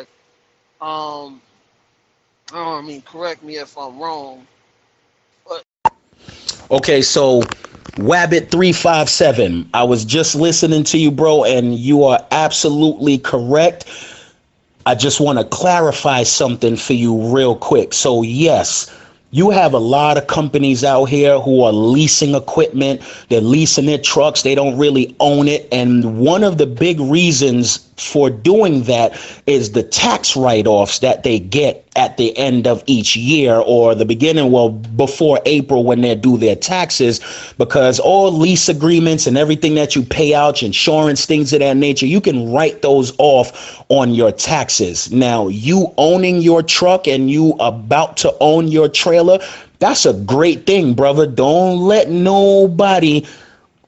Correct me if I'm wrong. But Okay, so Wabbit357, I was just listening to you, bro, and you are absolutely correct. I just want to clarify something for you real quick. So yes, you have a lot of companies out here who are leasing equipment. They're leasing their trucks. They don't really own it. And one of the big reasons for doing that is the tax write-offs that they get at the end of each year, or the beginning, well, before April when they do their taxes, because all lease agreements and everything that you pay out, insurance, things of that nature, you can write those off on your taxes. Now, you owning your truck and you about to own your trailer, that's a great thing, brother. Don't let nobody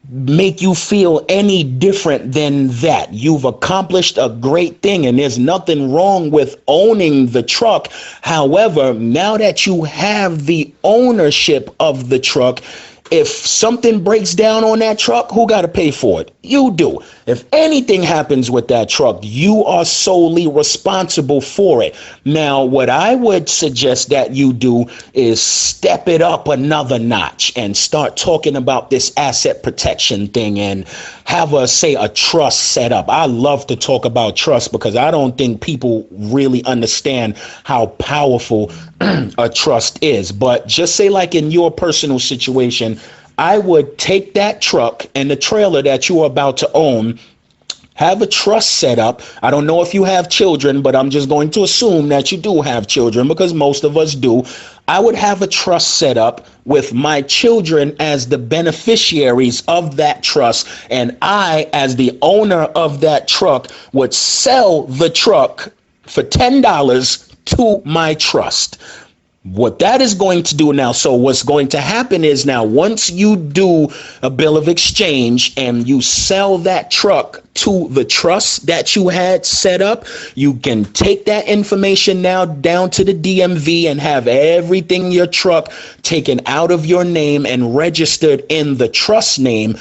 make you feel any different than that. You've accomplished a great thing, and there's nothing wrong with owning the truck. However, now that you have the ownership of the truck, if something breaks down on that truck, who got to pay for it? You do. If anything happens with that truck, you are solely responsible for it. Now, what I would suggest that you do is step it up another notch and start talking about this asset protection thing and have a trust set up. I love to talk about trust because I don't think people really understand how powerful a trust is. But just say, like in your personal situation, I would take that truck and the trailer that you are about to own, have a trust set up. I don't know if you have children, but I'm just going to assume that you do have children because most of us do. I would have a trust set up with my children as the beneficiaries of that trust. And I, as the owner of that truck, would sell the truck for $10 to my trust. What that is going to do now, so what's going to happen is now once you do a bill of exchange and you sell that truck to the trust that you had set up, you can take that information now down to the DMV and have everything in your truck taken out of your name and registered in the trust name.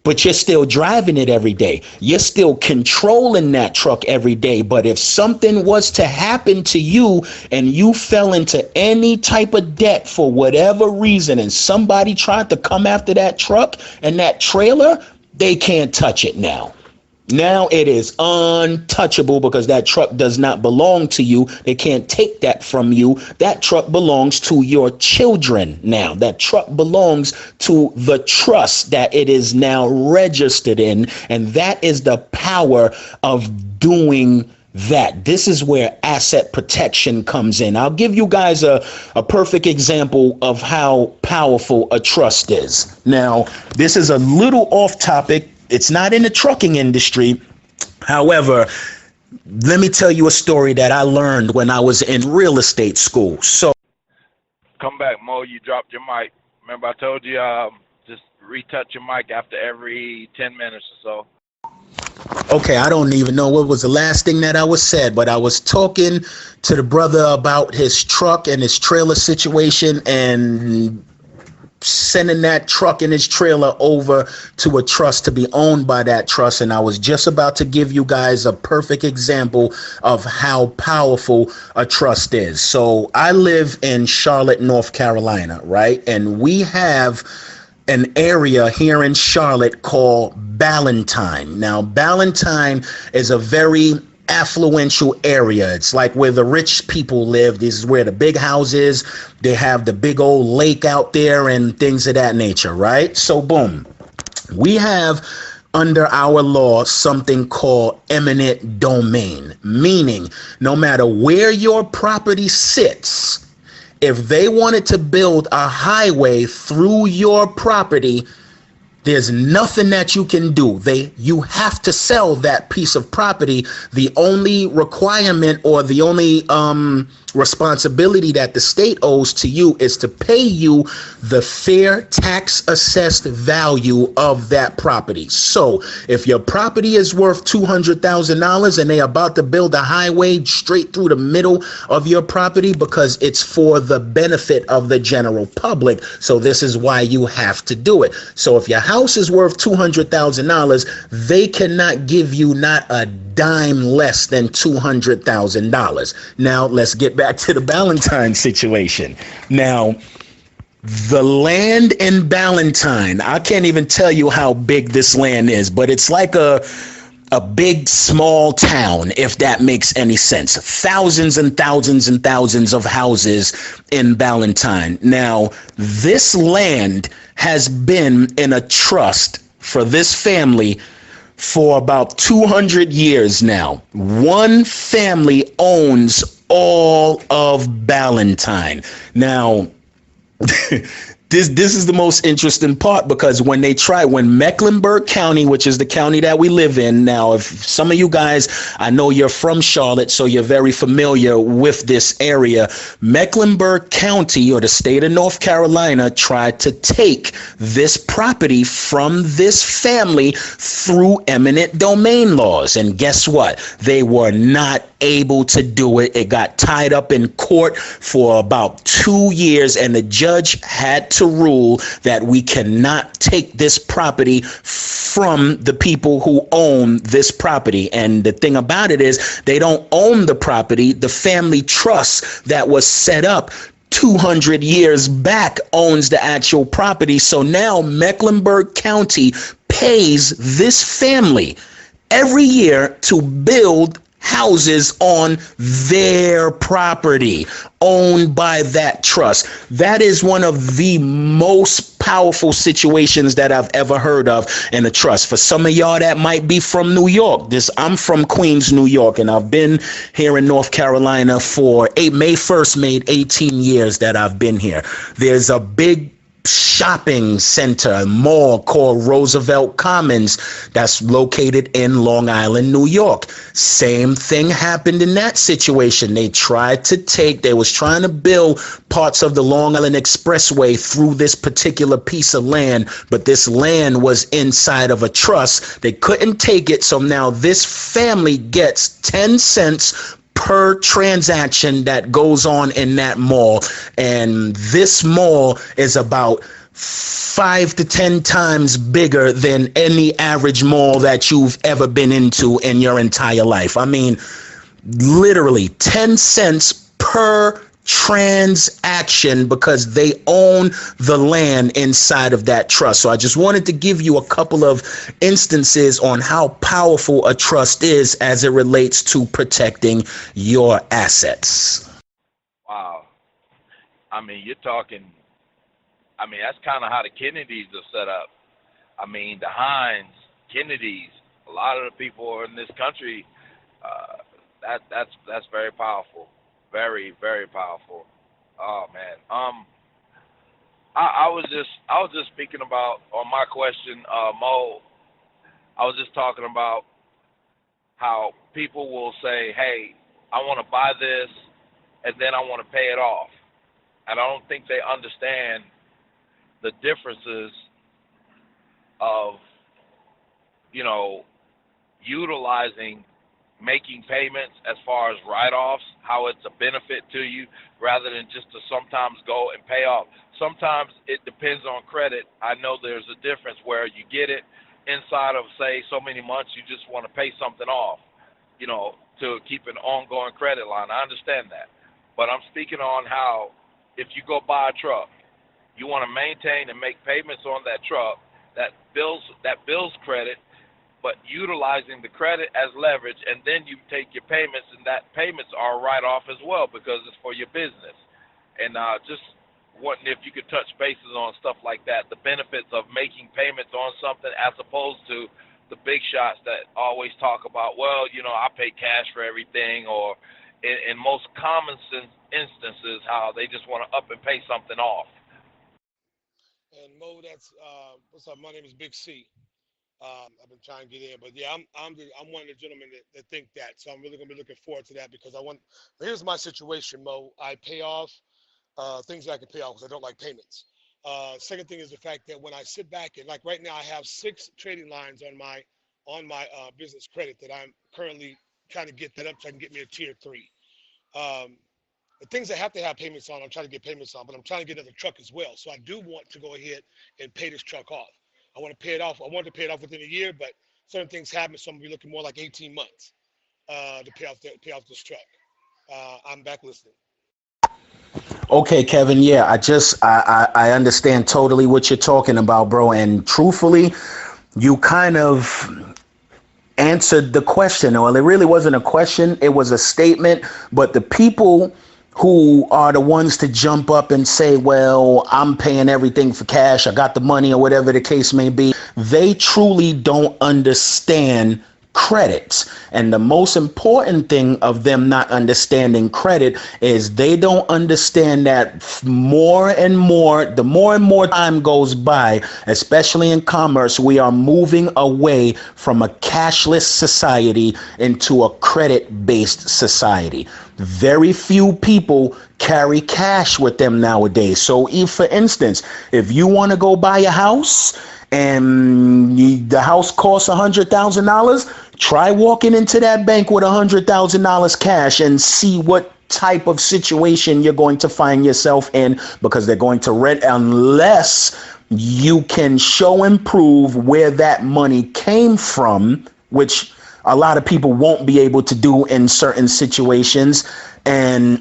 But you're still driving it every day. You're still controlling that truck every day. But if something was to happen to you and you fell into any type of debt for whatever reason, and somebody tried to come after that truck and that trailer, they can't touch it now. Now it is untouchable because that truck does not belong to you. They can't take that from you. That truck belongs to your children now. That truck belongs to the trust that it is now registered in. And that is the power of doing that. This is where asset protection comes in. I'll give you guys a perfect example of how powerful a trust is. Now, this is a little off topic. It's not in the trucking industry. However, let me tell you a story that I learned when I was in real estate school. So, Come back, Mo. You dropped your mic. Remember I told you just retouch your mic after every 10 minutes or so. okay, I don't even know what was the last thing that I was said, but I was talking to the brother about his truck and his trailer situation and sending that truck and his trailer over to a trust to be owned by that trust. And I was just about to give you guys a perfect example of how powerful a trust is. So I live in Charlotte, North Carolina, right? And we have an area here in Charlotte called Ballantyne. Now, Ballantyne is a very affluential area. It's like where the rich people live. This is where the big houses, they have the big old lake out there and things of that nature, right? So boom, we have under our law something called eminent domain, meaning no matter where your property sits, if they wanted to build a highway through your property, there's nothing that you can do. You have to sell that piece of property. The only requirement or the only responsibility that the state owes to you is to pay you the fair tax assessed value of that property. So if your property is worth $200,000 and they're about to build a highway straight through the middle of your property because it's for the benefit of the general public, so this is why you have to do it. So if your house is worth $200,000, they cannot give you not a dime less than $200,000. Now let's get back to the Ballantyne situation. Now, the land in Ballantyne, I can't even tell you how big this land is, but it's like a big small town, if that makes any sense. Thousands and thousands and thousands of houses in Ballantyne. Now, this land has been in a trust for this family for about 200 years now. One family owns all of Ballantyne. Now, This is the most interesting part, because when Mecklenburg County, which is the county that we live in now, if some of you guys, I know you're from Charlotte, so you're very familiar with this area. Mecklenburg County, or the state of North Carolina, tried to take this property from this family through eminent domain laws. And guess what? They were not able to do it. It got tied up in court for about 2 years, and the judge had to rule that we cannot take this property from the people who own this property. And the thing about it is, they don't own the property. The family trust that was set up 200 years back owns the actual property. So now Mecklenburg County pays this family every year to build houses on their property owned by that trust. That is one of the most powerful situations that I've ever heard of in a trust. For some of y'all that might be from New York, I'm from Queens, New York, and I've been here in North Carolina for May 1st made 18 years that I've been here. There's a big shopping center, mall called Roosevelt Commons that's located in Long Island, New York. Same thing happened in that situation. They was trying to build parts of the Long Island Expressway through this particular piece of land, but this land was inside of a trust. They couldn't take it, so now this family gets 10 cents per transaction that goes on in that mall. And this mall is about 5 to 10 times bigger than any average mall that you've ever been into in your entire life. I mean, literally 10 cents per transaction because they own the land inside of that trust. So I just wanted to give you a couple of instances on how powerful a trust is as it relates to protecting your assets. Wow. I mean, you're talking, that's kind of how the Kennedys are set up. I mean, the Hines, Kennedys, a lot of the people in this country, that's very powerful. Very, very powerful. Oh man. I was just speaking about on my question, Mo. I was just talking about how people will say, "Hey, I want to buy this, and then I want to pay it off," and I don't think they understand the differences of, utilizing making payments as far as write-offs, how it's a benefit to you rather than just to sometimes go and pay off. Sometimes it depends on credit. I know there's a difference where you get it inside of, say, so many months you just want to pay something off, to keep an ongoing credit line. I understand that. But I'm speaking on how if you go buy a truck, you want to maintain and make payments on that truck that builds credit, but utilizing the credit as leverage, and then you take your payments, and that payments are a write-off as well because it's for your business. And just wondering if you could touch bases on stuff like that, the benefits of making payments on something as opposed to the big shots that always talk about, well, I pay cash for everything, or in most common sense instances, how they just want to up and pay something off. And Mo, that's what's up? My name is Big C. I've been trying to get in, but yeah, I'm one of the gentlemen that think that. So I'm really gonna be looking forward to that because here's my situation, Mo. I pay off things that I can pay off because I don't like payments. Second thing is the fact that when I sit back and like right now I have 6 trading lines on my business credit that I'm currently trying to get that up so I can get me a tier 3. The things I have to have payments on, I'm trying to get payments on, but I'm trying to get another truck as well. So I do want to go ahead and pay this truck off. I want to pay it off. I want to pay it off within a year, but certain things happen, so I'm gonna be looking more like 18 months to pay off this truck. I'm back listening. Okay, Kevin. Yeah, I understand totally what you're talking about, bro. And truthfully, you kind of answered the question. Well, it really wasn't a question. It was a statement. But the people who are the ones to jump up and say, well, I'm paying everything for cash, I got the money, or whatever the case may be, they truly don't understand credit. And the most important thing of them not understanding credit is they don't understand that the more and more time goes by, especially in commerce, we are moving away from a cashless society into a credit-based society. Very few people carry cash with them nowadays. So if, for instance, if you want to go buy a house and the house costs $100,000, try walking into that bank with $100,000 cash and see what type of situation you're going to find yourself in, because they're going to rent unless you can show and prove where that money came from, which a lot of people won't be able to do in certain situations. And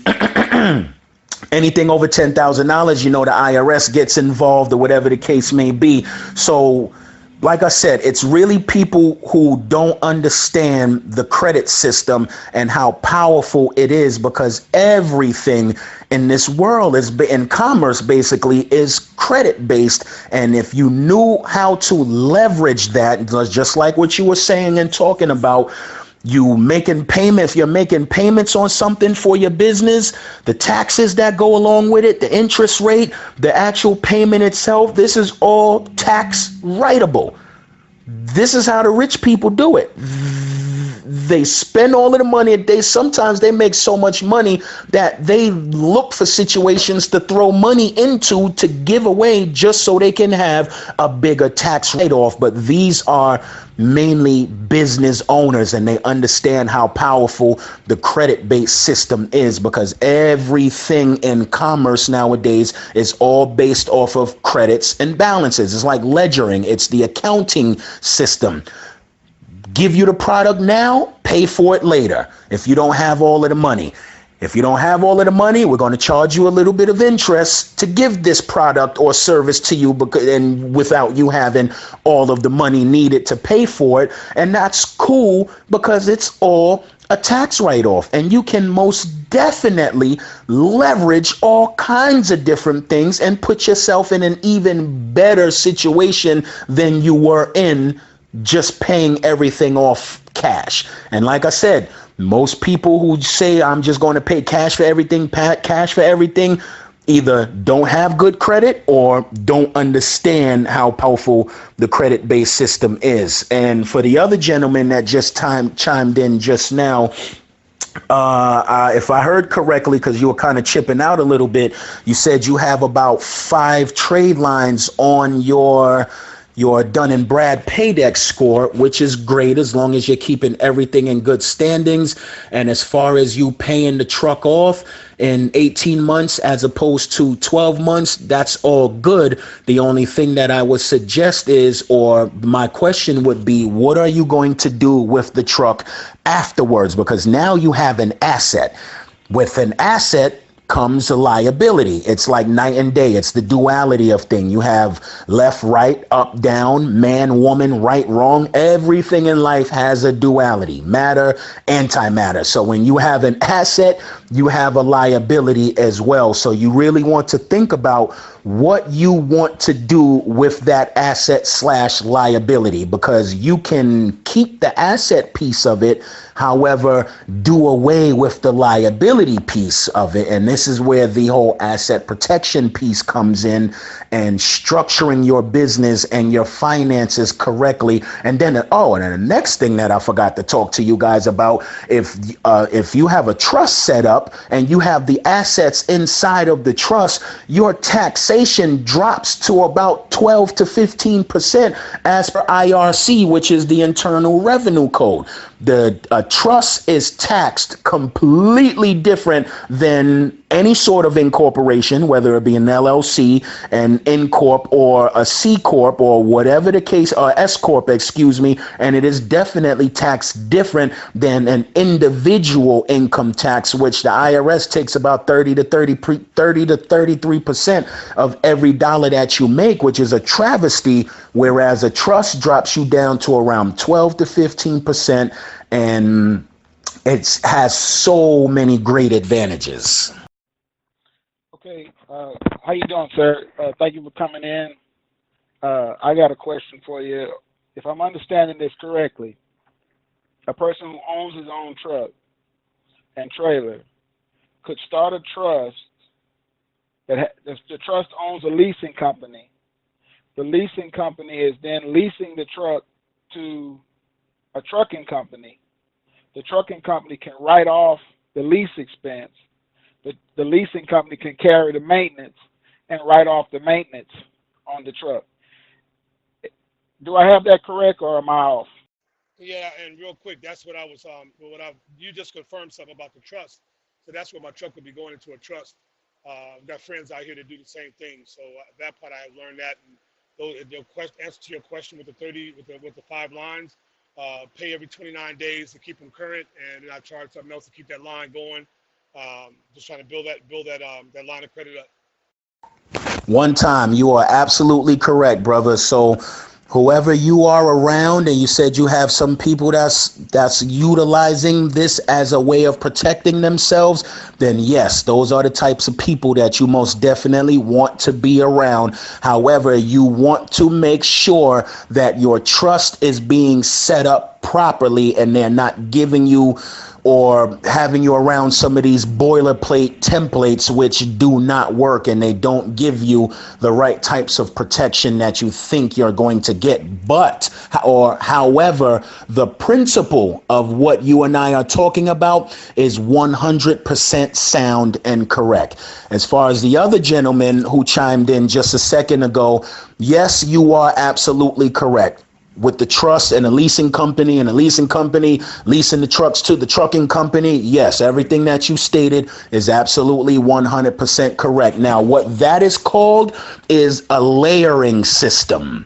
anything over $10,000, the IRS gets involved or whatever the case may be. So like I said, it's really people who don't understand the credit system and how powerful it is, because everything in this world is in commerce basically is credit based. And if you knew how to leverage that, just like what you were saying and talking about, you making payment, if you're making payments on something for your business, the taxes that go along with it, the interest rate, the actual payment itself, this is all tax writable. This is how the rich people do it. They spend all of the money. Sometimes they make so much money that they look for situations to throw money into to give away just so they can have a bigger tax write-off. But these are mainly business owners, and they understand how powerful the credit-based system is, because everything in commerce nowadays is all based off of credits and balances. It's like ledgering. It's the accounting system. Give you the product now, pay for it later. If you don't have all of the money. If you don't have all of the money, we're going to charge you a little bit of interest to give this product or service to you, and without you having all of the money needed to pay for it. And that's cool, because it's all a tax write-off, and you can most definitely leverage all kinds of different things and put yourself in an even better situation than you were in just paying everything off cash. And like I said, most people who say I'm just going to pay cash for everything, either don't have good credit or don't understand how powerful the credit-based system is. And for the other gentleman that just chimed in just now, if I heard correctly, because you were kind of chipping out a little bit, you said you have about 5 trade lines on your Dun and Brad Paydex score, which is great as long as you're keeping everything in good standings. And as far as you paying the truck off in 18 months as opposed to 12 months, that's all good. The only thing that I would suggest is, or my question would be, what are you going to do with the truck afterwards? Because now you have an asset. With an asset comes a liability. It's like night and day. It's the duality of thing. You have left, right, up, down, man, woman, right, wrong. Everything in life has a duality, matter, antimatter. So when you have an asset, you have a liability as well. So you really want to think about what you want to do with that asset / liability, because you can keep the asset piece of it, however, do away with the liability piece of it. And this is where the whole asset protection piece comes in, and structuring your business and your finances correctly. And then, and the next thing that I forgot to talk to you guys about, if you have a trust set up and you have the assets inside of the trust, your taxation drops to about 12 to 15% as per IRC, which is the Internal Revenue Code. The trust is taxed completely different than any sort of incorporation, whether it be an LLC, an N Corp, or a C Corp, or whatever the case, or S Corp, excuse me. And it is definitely taxed different than an individual income tax, which the IRS takes about 30 to 33% of every dollar that you make, which is a travesty. Whereas a trust drops you down to around 12 to 15%, and it has so many great advantages. Okay, how you doing, sir? Thank you for coming in. I got a question for you. If I'm understanding this correctly, a person who owns his own truck and trailer could start a trust. The trust owns a leasing company. The leasing company is then leasing the truck to a trucking company. The trucking company can write off the lease expense. The leasing company can carry the maintenance and write off the maintenance on the truck. Do I have that correct, or am I off? Yeah, and real quick, that's what I was you just confirmed something about the trust. So that's where my truck would be going into a trust. I've got friends out here that do the same thing. So that part I have learned that. And the answer to your question with the 5 lines, pay every 29 days to keep them current, and then I charge something else to keep that line going. Just trying to build that line of credit up. One time. You are absolutely correct, brother. So whoever you are around, and you said you have some people that's utilizing this as a way of protecting themselves, then yes, those are the types of people that you most definitely want to be around. However, you want to make sure that your trust is being set up properly and they're not giving you or having you around some of these boilerplate templates which do not work, and they don't give you the right types of protection that you think you're going to get. But, or however, the principle of what you and I are talking about is 100% sound and correct. As far as the other gentleman who chimed in just a second ago, yes, you are absolutely correct. With the trust and a leasing company leasing the trucks to the trucking company. Yes, everything that you stated is absolutely 100% correct. Now, what that is called is a layering system.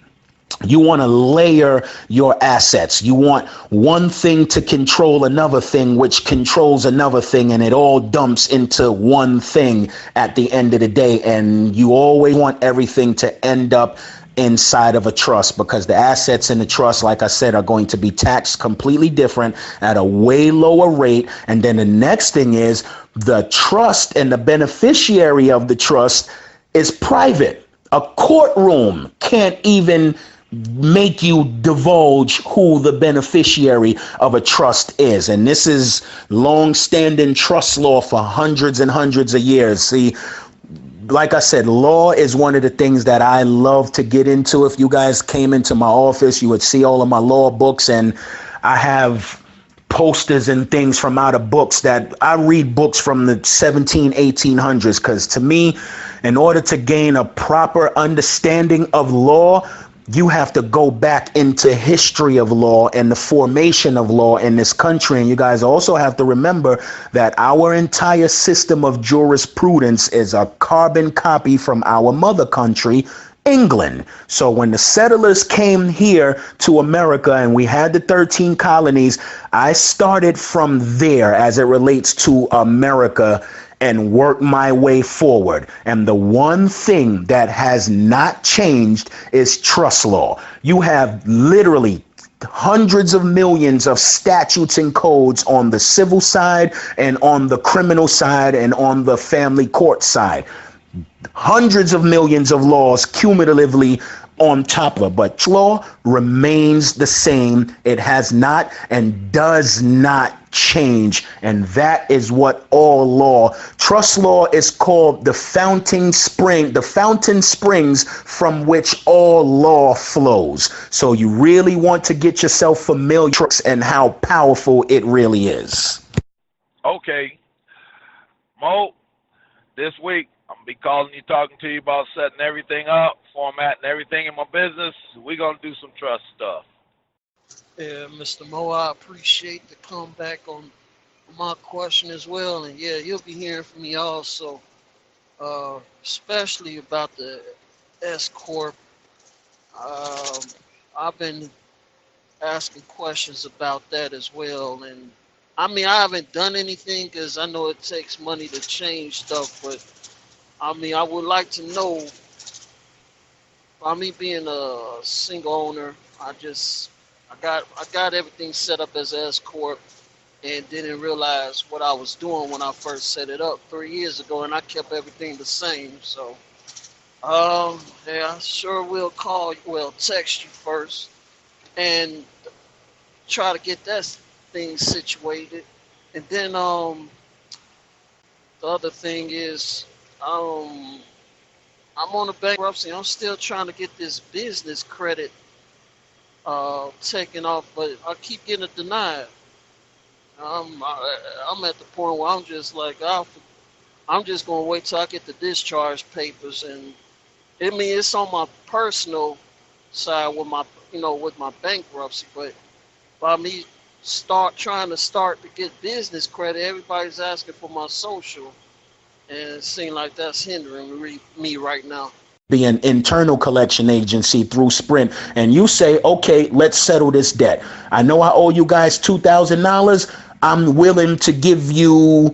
You want to layer your assets. You want one thing to control another thing, which controls another thing, and it all dumps into one thing at the end of the day. And you always want everything to end up inside of a trust, because the assets in the trust, like I said, are going to be taxed completely different at a way lower rate. And then the next thing is the trust and the beneficiary of the trust is private. A courtroom can't even make you divulge who the beneficiary of a trust is. And this is long-standing trust law for hundreds and hundreds of years. See, like I said, law is one of the things that I love to get into. If you guys came into my office, you would see all of my law books, and I have posters and things from out of books that I read books from the 1800s, because to me, in order to gain a proper understanding of law, you have to go back into history of law and the formation of law in this country. And you guys also have to remember that our entire system of jurisprudence is a carbon copy from our mother country, England. So when the settlers came here to America and we had the 13 colonies, I started from there as it relates to America and work my way forward. And the one thing that has not changed is trust law. You have literally hundreds of millions of statutes and codes on the civil side and on the criminal side and on the family court side. Hundreds of millions of laws cumulatively on top of it, but law remains the same. It has not and does not change, and that is what all law. Trust law is called the fountain springs from which all law flows. So you really want to get yourself familiar and how powerful it really is. Okay, Mo, this week I'm gonna be calling you, talking to you about setting everything up, formatting everything in my business. We're gonna do some trust stuff. Yeah, Mr. Mo, I appreciate the comeback on my question as well. And yeah, you'll be hearing from me also, especially about the S Corp. I've been asking questions about that as well. And I mean, I haven't done anything because I know it takes money to change stuff, but I mean, I would like to know, by me being a single owner, I got everything set up as S Corp and didn't realize what I was doing when I first set it up 3 years ago, and I kept everything the same. So, yeah, I sure will text you first and try to get that thing situated. And then, the other thing is, I'm on a bankruptcy. I'm still trying to get this business credit taken off, but I keep getting it denied. I'm at the point where I'm just like, I'm just gonna wait till I get the discharge papers, and I mean it's on my personal side with my bankruptcy, but by me trying to get business credit, everybody's asking for my social, and it seems like that's hindering me right now. Be an internal collection agency through Sprint, and you say, okay, let's settle this debt. I know I owe you guys $2,000. I'm willing to give you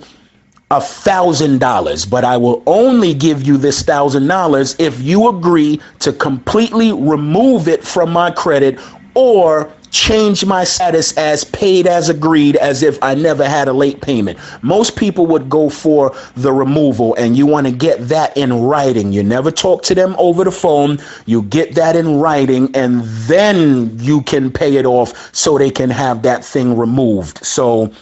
$1,000, but I will only give you this $1,000 if you agree to completely remove it from my credit or change my status as paid as agreed, as if I never had a late payment. Most people would go for the removal, and you want to get that in writing. You never talk to them over the phone. You get that in writing, and then you can pay it off so they can have that thing removed. So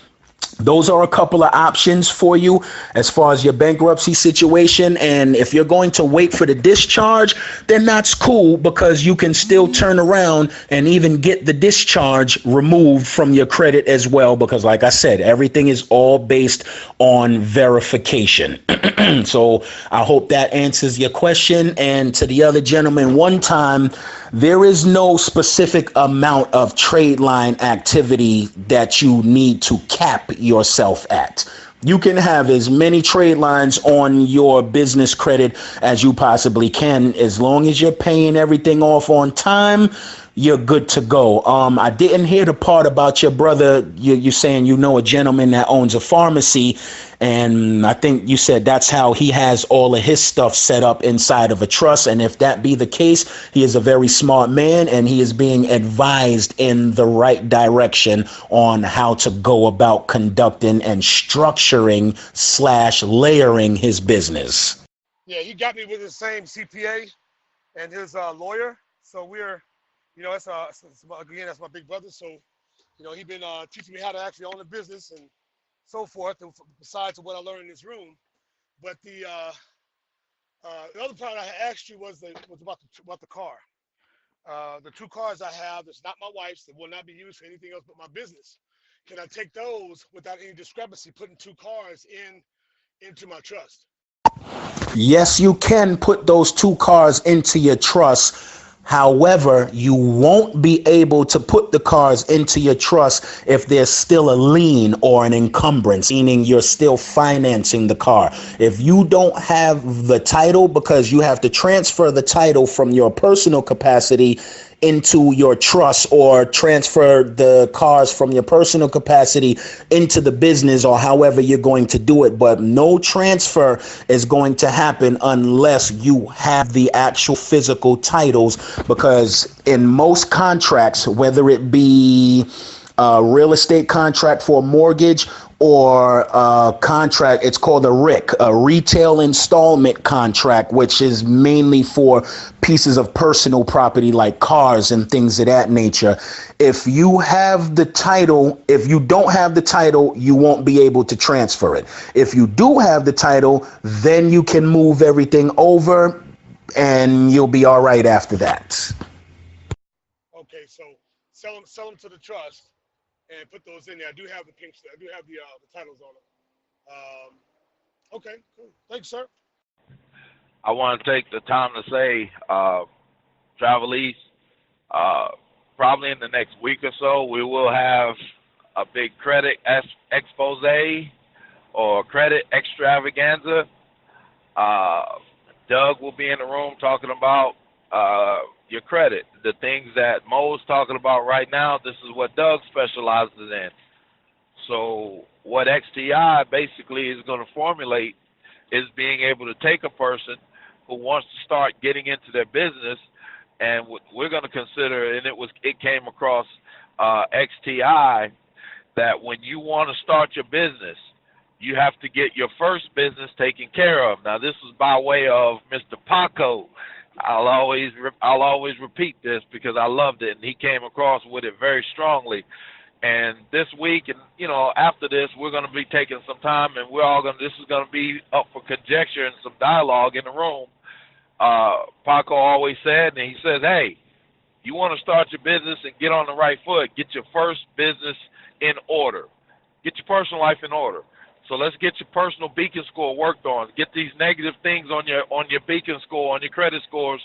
those are a couple of options for you as far as your bankruptcy situation. And if you're going to wait for the discharge, then that's cool, because you can still turn around and even get the discharge removed from your credit as well, because like I said, everything is all based on verification. So I hope that answers your question. And to the other gentleman, one time, there is no specific amount of trade line activity that you need to cap yourself at. You can have as many trade lines on your business credit as you possibly can. As long as you're paying everything off on time, you're good to go. I didn't hear the part about your brother. You saying you know a gentleman that owns a pharmacy, and I think you said that's how he has all of his stuff set up inside of a trust. And if that be the case, he is a very smart man, and he is being advised in the right direction on how to go about conducting and structuring / layering his business. Yeah, he got me with the same CPA and his lawyer. So we're, again, that's my big brother. So, he's been teaching me how to actually own a business and so forth, and besides what I learned in this room. But the other part I asked you was about the car. The 2 cars I have, that's not my wife's, that will not be used for anything else but my business. Can I take those without any discrepancy, putting 2 cars into my trust? Yes, you can put those 2 cars into your trust. However, you won't be able to put the cars into your trust if there's still a lien or an encumbrance, meaning you're still financing the car. If you don't have the title, because you have to transfer the title from your personal capacity into your trust, or transfer the cars from your personal capacity into the business, or however you're going to do it. But no transfer is going to happen unless you have the actual physical titles, because in most contracts, whether it be a real estate contract for a mortgage or a contract, it's called a RIC, a retail installment contract, which is mainly for pieces of personal property like cars and things of that nature. If you have the title, if you don't have the title, you won't be able to transfer it. If you do have the title, then you can move everything over and you'll be all right after that. Okay, so sell them to the trust and put those in there. I do have the titles on them. Okay, cool. Thanks, sir. I want to take the time to say, Travelese, probably in the next week or so, we will have a big credit expose or credit extravaganza. Doug will be in the room talking about your credit. The things that Mo's talking about right now, this is what Doug specializes in. So what XTI basically is going to formulate is being able to take a person who wants to start getting into their business, and we're going to consider, and it came across XTI, that when you want to start your business, you have to get your first business taken care of. Now, this is by way of Mr. Paco. I'll always repeat this because I loved it, and he came across with it very strongly. And this week, and after this, we're going to be taking some time, and this is going to be up for conjecture and some dialogue in the room. Paco always said, and he says, hey, you want to start your business and get on the right foot, get your first business in order. Get your personal life in order. So let's get your personal beacon score worked on. Get these negative things on your beacon score, on your credit scores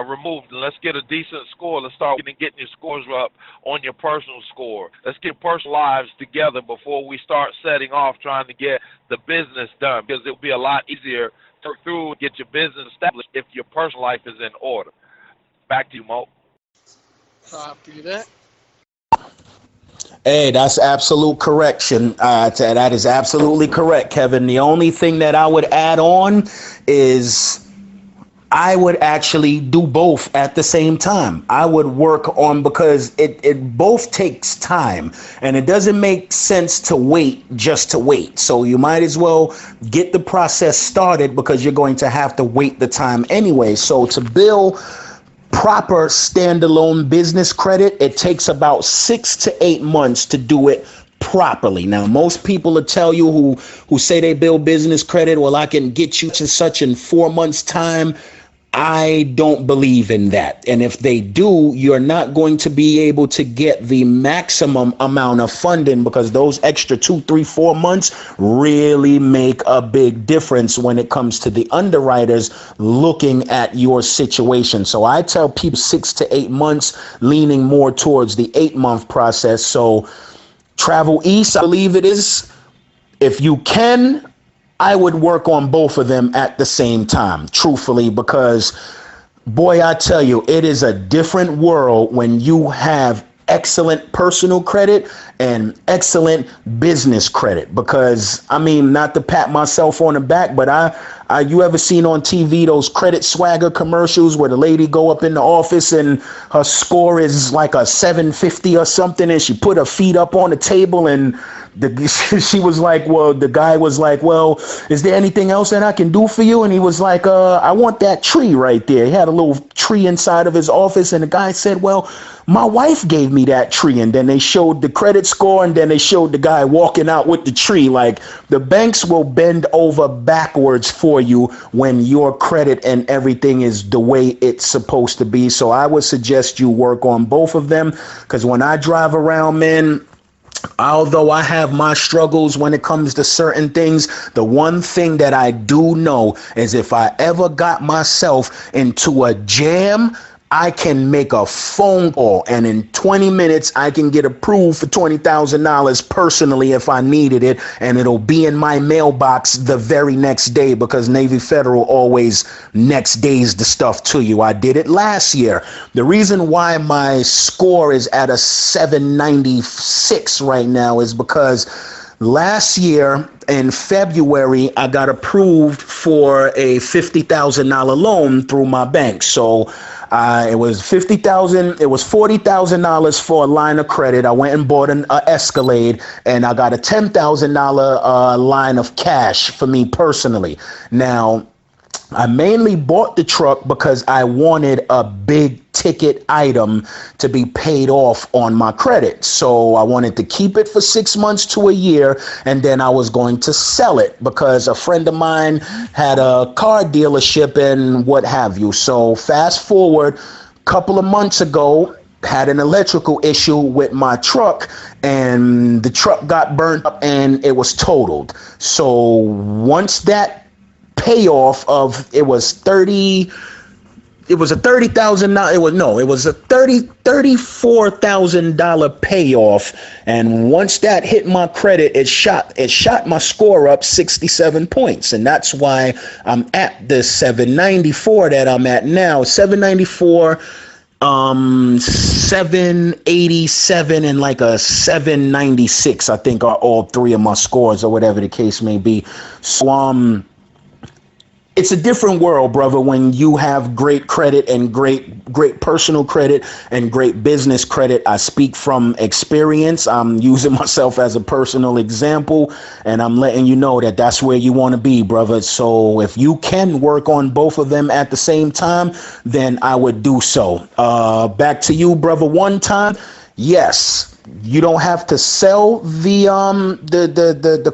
removed, and let's get a decent score. Let's start getting your scores up on your personal score. Let's get personal lives together before we start setting off trying to get the business done, because it'll be a lot easier to work through and get your business established if your personal life is in order. Back to you, Mo. Copy that. Hey, that's absolute correction. That is absolutely correct, Kevin. The only thing that I would add on is I would actually do both at the same time. I would work on, because it both takes time, and it doesn't make sense to wait just to wait. So you might as well get the process started, because you're going to have to wait the time anyway. So to build proper standalone business credit, it takes about 6 to 8 months to do it properly. Now, most people will tell you who say they build business credit, well, I can get you to such in 4 months time. I don't believe in that. And if they do, you're not going to be able to get the maximum amount of funding, because those extra 2, 3, 4 months really make a big difference when it comes to the underwriters looking at your situation. So I tell people 6 to 8 months, leaning more towards the 8-month process. So travel east, I believe it is. If you can, I would work on both of them at the same time, truthfully, because boy, I tell you, it is a different world when you have excellent personal credit and excellent business credit. Because I mean, not to pat myself on the back, but you ever seen on TV those credit swagger commercials where the lady go up in the office and her score is like a 750 or something, and she put her feet up on the table, and she was like, well, the guy was like, well, is there anything else that I can do for you? And he was like, I want that tree right there. He had a little tree inside of his office, and the guy said, well, my wife gave me that tree. And then they showed the credit score, and then they showed the guy walking out with the tree. Like, the banks will bend over backwards for you when your credit and everything is the way it's supposed to be. So I would suggest you work on both of them, because when I drive around, man, although I have my struggles when it comes to certain things, the one thing that I do know is if I ever got myself into a jam, I can make a phone call, and in 20 minutes, I can get approved for $20,000 personally if I needed it, and it'll be in my mailbox the very next day, because Navy Federal always next days the stuff to you. I did it last year. The reason why my score is at a 796 right now is because last year in February, I got approved for a $50,000 loan through my bank. So it was $50,000. It was $40,000 for a line of credit. I went and bought an Escalade, and I got a $10,000 line of cash for me personally. Now, I mainly bought the truck because I wanted a big ticket item to be paid off on my credit. So I wanted to keep it for 6 months to a year, and then I was going to sell it because a friend of mine had a car dealership and what have you. So fast forward a couple of months ago, had an electrical issue with my truck, and the truck got burnt up and it was totaled. So once that payoff of it was a $34,000 payoff, and once that hit my credit, it shot my score up 67 points, and that's why I'm at the 794 that I'm at now. 794, 787, and like a 796, I think, are all three of my scores, or whatever the case may be. So it's a different world, brother, when you have great credit and great personal credit and great business credit. I speak from experience. I'm using myself as a personal example, and I'm letting you know that that's where you want to be, brother. So if you can work on both of them at the same time, then I would do so. Back to you, brother. One time, yes. You don't have to sell the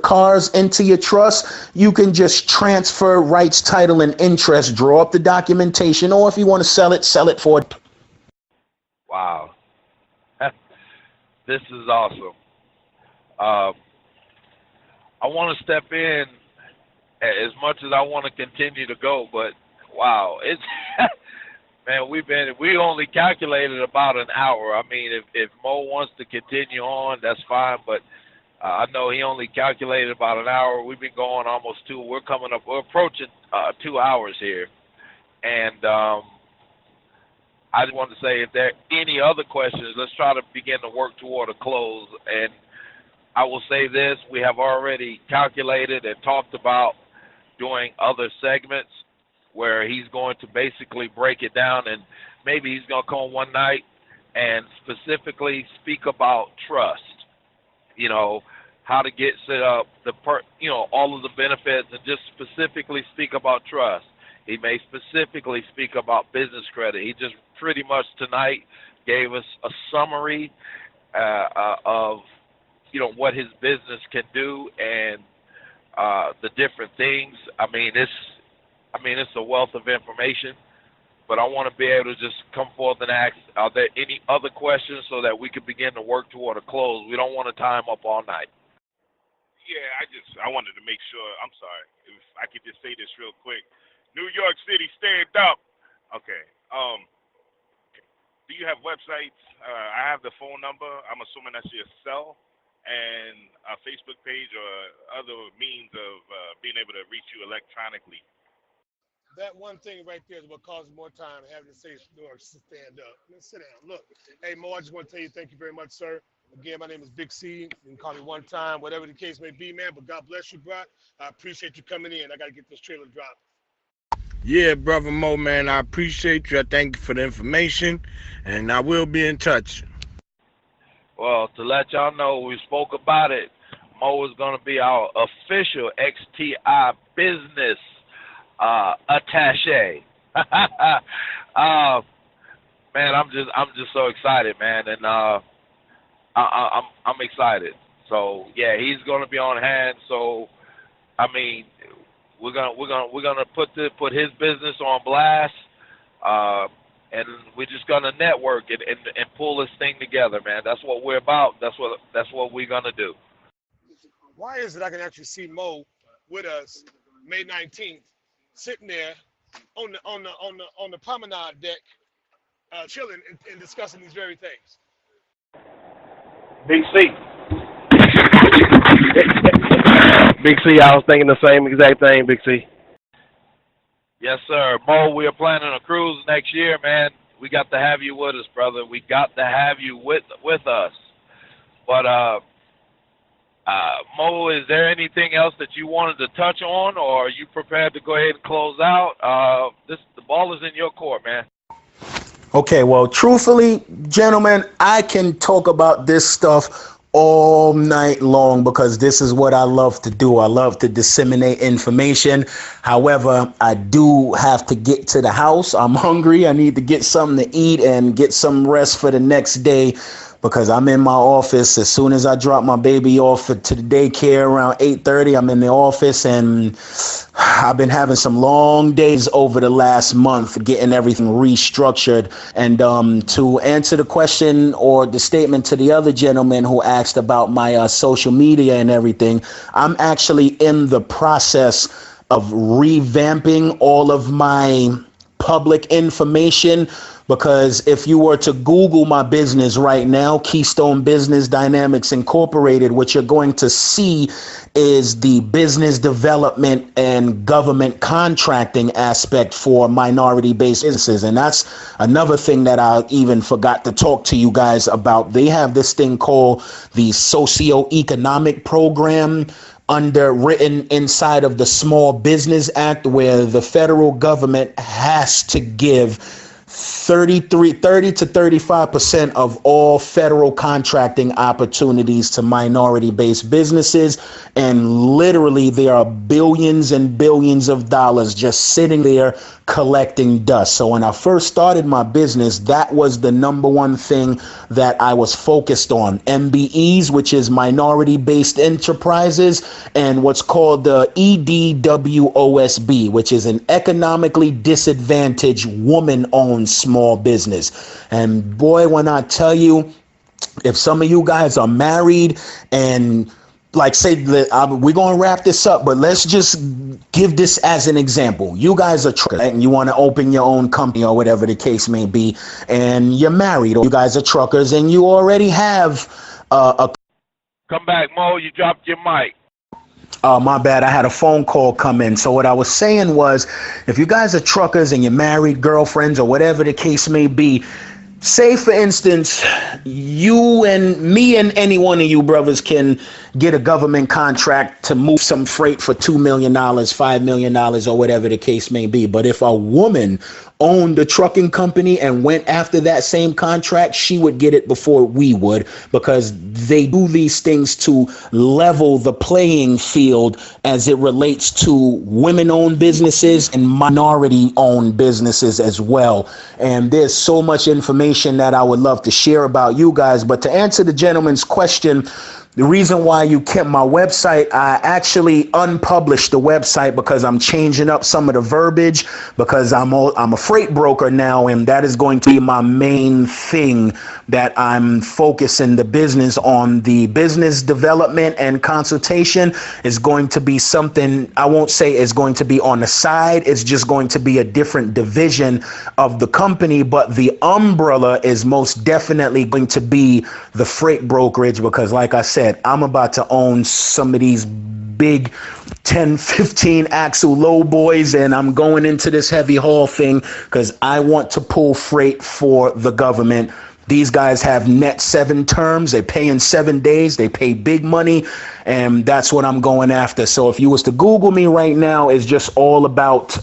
cars into your trust. You can just transfer rights, title, and interest, draw up the documentation, or if you want to sell it for it. Wow. This is awesome. I want to step in as much as I want to continue to go, but wow, it's man, we only calculated about an hour. I mean, if Mo wants to continue on, that's fine, but I know he only calculated about an hour. We've been going almost 2. We're approaching 2 hours here. And I just want to say if there are any other questions, let's try to begin to work toward a close. And I will say this, we have already calculated and talked about doing other segments where he's going to basically break it down, and maybe he's going to come one night and specifically speak about trust, you know, how to get set up, all of the benefits, and just specifically speak about trust. He may specifically speak about business credit. He just pretty much tonight gave us a summary of, what his business can do and the different things. I mean, it's a wealth of information, but I want to be able to just come forth and ask, are there any other questions so that we can begin to work toward a close? We don't want to tie him up all night. Yeah, I wanted to make sure, I'm sorry, if I could just say this real quick. New York City, stand up. Okay. Do you have websites? I have the phone number. I'm assuming that's your cell, and a Facebook page or other means of being able to reach you electronically. That one thing right there is what causes more time having to say stand up. Let's sit down. Look, hey, Mo, I just want to tell you thank you very much, sir. Again, my name is Big C. You can call me one time, whatever the case may be, man. But God bless you, bro. I appreciate you coming in. I got to get this trailer dropped. Yeah, brother Mo, man, I appreciate you. I thank you for the information, and I will be in touch. Well, to let y'all know, we spoke about it. Mo is going to be our official XTI business attaché. Man, I'm just so excited, man, and I'm excited. So yeah, he's going to be on hand. So I mean, we're gonna put his business on blast, and we're just gonna network it and pull this thing together, man. That's what we're about. That's what we're gonna do. Why is it I can actually see Mo with us May 19th, sitting there on the promenade deck, chilling and discussing these very things? Big C. Big C, I was thinking the same exact thing, Big C. Yes, sir. Mo, we are planning a cruise next year, man. We got to have you with us, brother. We got to have you with us. But, Mo, is there anything else that you wanted to touch on, or are you prepared to go ahead and close out? The ball is in your court, man. Okay, well, truthfully, gentlemen, I can talk about this stuff all night long because this is what I love to do. I love to disseminate information. However, I do have to get to the house. I'm hungry. I need to get something to eat and get some rest for the next day because I'm in my office. As soon as I drop my baby off to the daycare around 8:30, I'm in the office, and I've been having some long days over the last month getting everything restructured. And to answer the question or the statement to the other gentleman who asked about my social media and everything, I'm actually in the process of revamping all of my public information, because if you were to Google my business right now, Keystone Business Dynamics Incorporated, what you're going to see is the business development and government contracting aspect for minority-based businesses. And that's another thing that I even forgot to talk to you guys about. They have this thing called the socioeconomic program written inside of the Small Business Act, where the federal government has to give 30 to 35% of all federal contracting opportunities to minority-based businesses. And literally there are billions and billions of dollars just sitting there collecting dust. So when I first started my business, that was the number one thing that I was focused on. MBEs, which is minority-based enterprises, and what's called the EDWOSB, which is an economically disadvantaged woman-owned small business. And boy, when I tell you, if some of you guys are married and like say, we're going to wrap this up, but let's just give this as an example. You guys are truckers and you want to open your own company or whatever the case may be, and you're married, or you guys are truckers and you already have a... Come back, Mo. You dropped your mic. Oh, my bad. I had a phone call come in. So what I was saying was, if you guys are truckers and you're married, girlfriends, or whatever the case may be, say for instance, you and me and any one of you brothers can get a government contract to move some freight for $2 million, $5 million, or whatever the case may be. But if a woman owned a trucking company and went after that same contract, she would get it before we would, because they do these things to level the playing field as it relates to women-owned businesses and minority-owned businesses as well. And there's so much information that I would love to share about you guys. But to answer the gentleman's question, the reason why you kept my website, I actually unpublished the website because I'm changing up some of the verbiage, because I'm a freight broker now, and that is going to be my main thing that I'm focusing the business on. The business development and consultation is going to be something, I won't say it's going to be on the side. It's just going to be a different division of the company, but the umbrella is most definitely going to be the freight brokerage, because like I said, I'm about to own some of these big 10, 15 axle low boys, and I'm going into this heavy haul thing because I want to pull freight for the government. These guys have net 7 terms. They pay in 7 days. They pay big money, and that's what I'm going after. So if you was to Google me right now, it's just all about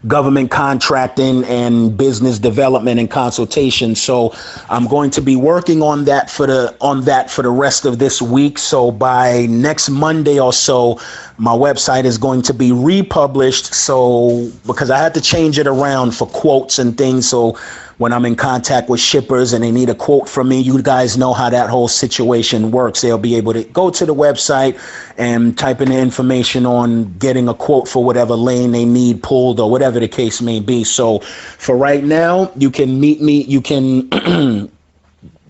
government contracting and business development and consultation. So I'm going to be working on that for the rest of this week. So by next Monday or so, my website is going to be republished. So because I had to change it around for quotes and things. So when I'm in contact with shippers and they need a quote from me, you guys know how that whole situation works. They'll be able to go to the website and type in the information on getting a quote for whatever lane they need pulled or whatever the case may be. So for right now, you can meet me. You can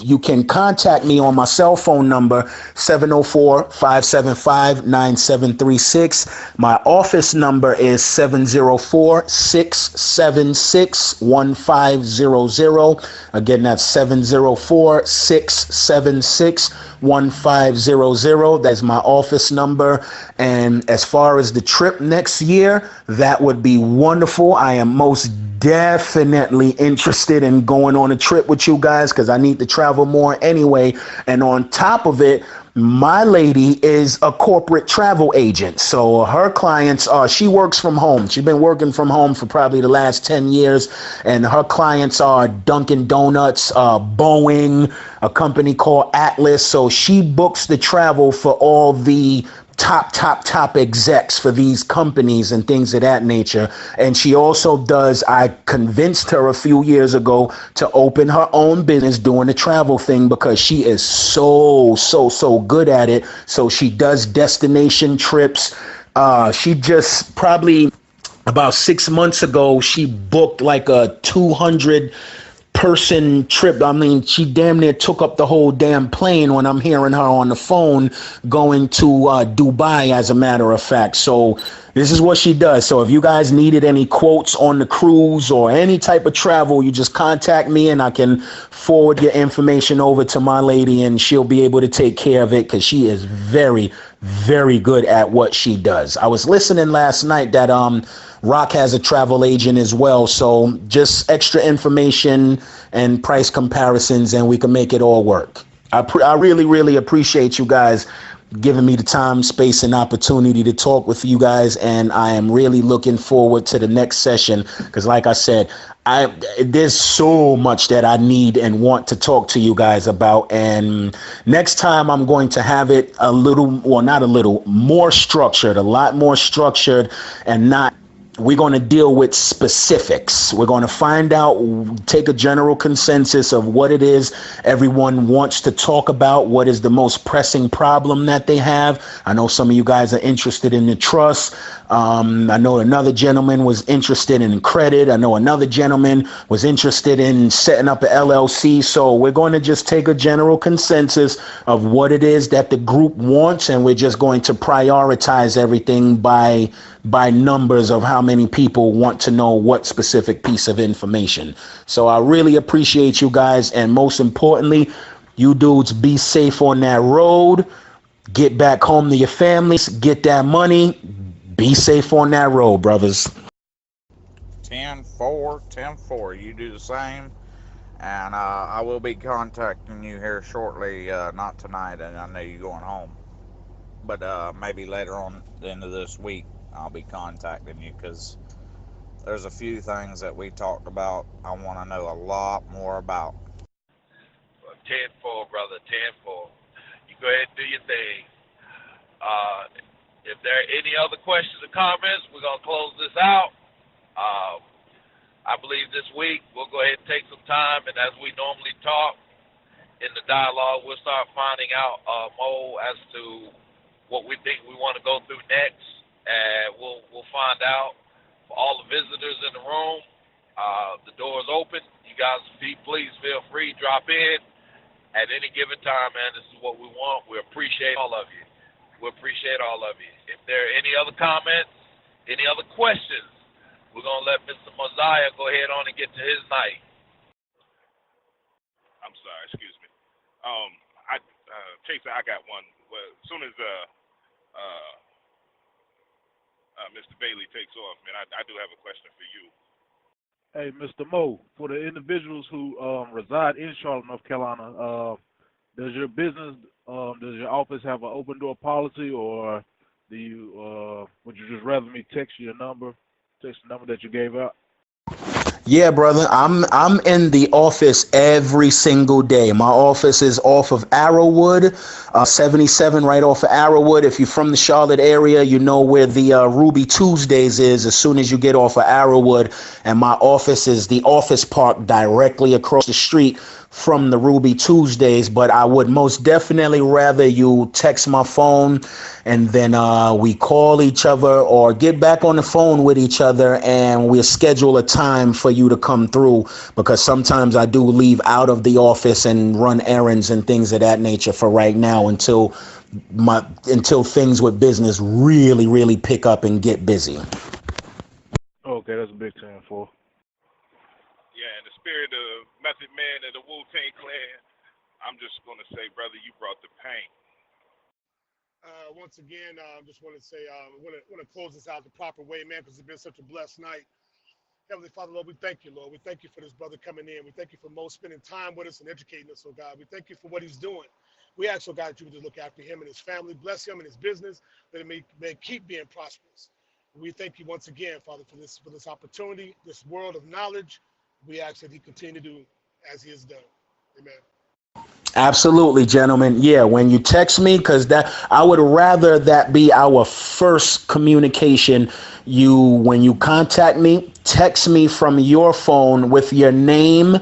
you can contact me on my cell phone number, 704-575-9736. My office number is 704-676-1500. Again, that's 704-676-1500. That's my office number. And as far as the trip next year, that would be wonderful. I am most definitely interested in going on a trip with you guys because I need to travel more anyway. And on top of it, my lady is a corporate travel agent. So her clients are, she works from home. She's been working from home for probably the last 10 years. And her clients are Dunkin' Donuts, Boeing, a company called Atlas. So she books the travel for all the top execs for these companies and things of that nature. And she also does, I convinced her a few years ago to open her own business doing the travel thing because she is so good at it. So she does destination trips. She just probably about 6 months ago, she booked like a 200-person trip. I mean, she damn near took up the whole damn plane when I'm hearing her on the phone going to Dubai, as a matter of fact. So this is what she does. So if you guys needed any quotes on the cruise or any type of travel, you just contact me and I can forward your information over to my lady and she'll be able to take care of it because she is very good at what she does. I was listening last night that Rock has a travel agent as well. So just extra information and price comparisons and we can make it all work. I really appreciate you guys giving me the time, space, and opportunity to talk with you guys. And I am really looking forward to the next session because like I said, there's so much that I need and want to talk to you guys about. And next time I'm going to have it a little, well, not a little, more structured, a lot more structured and not. We're going to deal with specifics. We're going to find out, take a general consensus of what it is everyone wants to talk about, what is the most pressing problem that they have. I know some of you guys are interested in the trust. I know another gentleman was interested in credit. I know another gentleman was interested in setting up an LLC. So we're going to just take a general consensus of what it is that the group wants, and we're just going to prioritize everything by numbers of how many people want to know what specific piece of information. So I really appreciate you guys. And most importantly, you dudes be safe on that road. Get back home to your families, get that money. Be safe on that road, brothers. 10-4, 10-4. You do the same. And I will be contacting you here shortly. Not tonight, and I know you're going home. But maybe later on the end of this week, I'll be contacting you because there's a few things that we talked about I want to know a lot more about. 10-4, brother, 10-4. You go ahead and do your thing. If there are any other questions or comments, we're going to close this out. I believe this week we'll go ahead and take some time, and as we normally talk in the dialogue, we'll start finding out more as to what we think we want to go through next, and we'll find out. For all the visitors in the room, the door is open. You guys, please feel free, drop in at any given time, man. This is what we want. We appreciate all of you. We appreciate all of you. If there are any other comments, any other questions, we're going to let Mr. Mosiah go ahead on and get to his night. I'm sorry, excuse me. Chaser, I got one. Well, as soon as Mr. Bailey takes off, man, I do have a question for you. Hey, Mr. Mo, for the individuals who reside in Charlotte, North Carolina, does your business, does your office have an open door policy, or do you would you just rather me text you a number, text the number that you gave out? Yeah, brother, I'm in the office every single day. My office is off of Arrowwood, 77 right off of Arrowwood. If you're from the Charlotte area, you know where the Ruby Tuesdays is as soon as you get off of Arrowwood. And my office is the office park directly across the street from the Ruby Tuesdays. But I would most definitely rather you text my phone and then we call each other or get back on the phone with each other and we'll schedule a time for you to come through, because sometimes I do leave out of the office and run errands and things of that nature for right now until things with business really pick up and get busy. Okay, that's a big 10-4. Yeah, in the spirit of Method Man and the Wu-Tang Clan, I'm just going to say, brother, you brought the pain. Once again, I just want to say, I want to close this out the proper way, man, because it's been such a blessed night. Heavenly Father, Lord, we thank you, Lord. We thank you for this brother coming in. We thank you for Mo spending time with us and educating us, oh God. We thank you for what he's doing. We ask, oh God, that you would just look after him and his family, bless him and his business, that it may keep being prosperous. We thank you once again, Father, for this opportunity, this world of knowledge. We ask that he continue to do as he has done. Amen. Absolutely, gentlemen. Yeah, when you text me, because that I would rather that be our first communication. When you contact me, text me from your phone with your name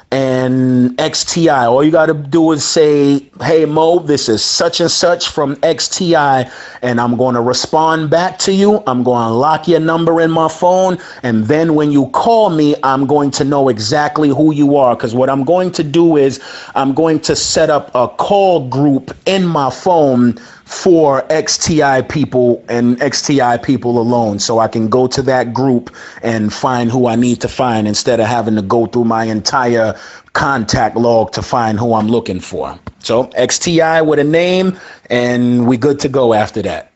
and XTI. All you got to do is say, hey, Mo, this is such and such from XTI, and I'm going to respond back to you. I'm going to lock your number in my phone, and then when you call me, I'm going to know exactly who you are, because what I'm going to do is I'm going to set up a call group in my phone for XTI people and XTI people alone, so I can go to that group and find who I need to find instead of having to go through my entire contact log to find who I'm looking for. So XTI with a name, and we good to go after that.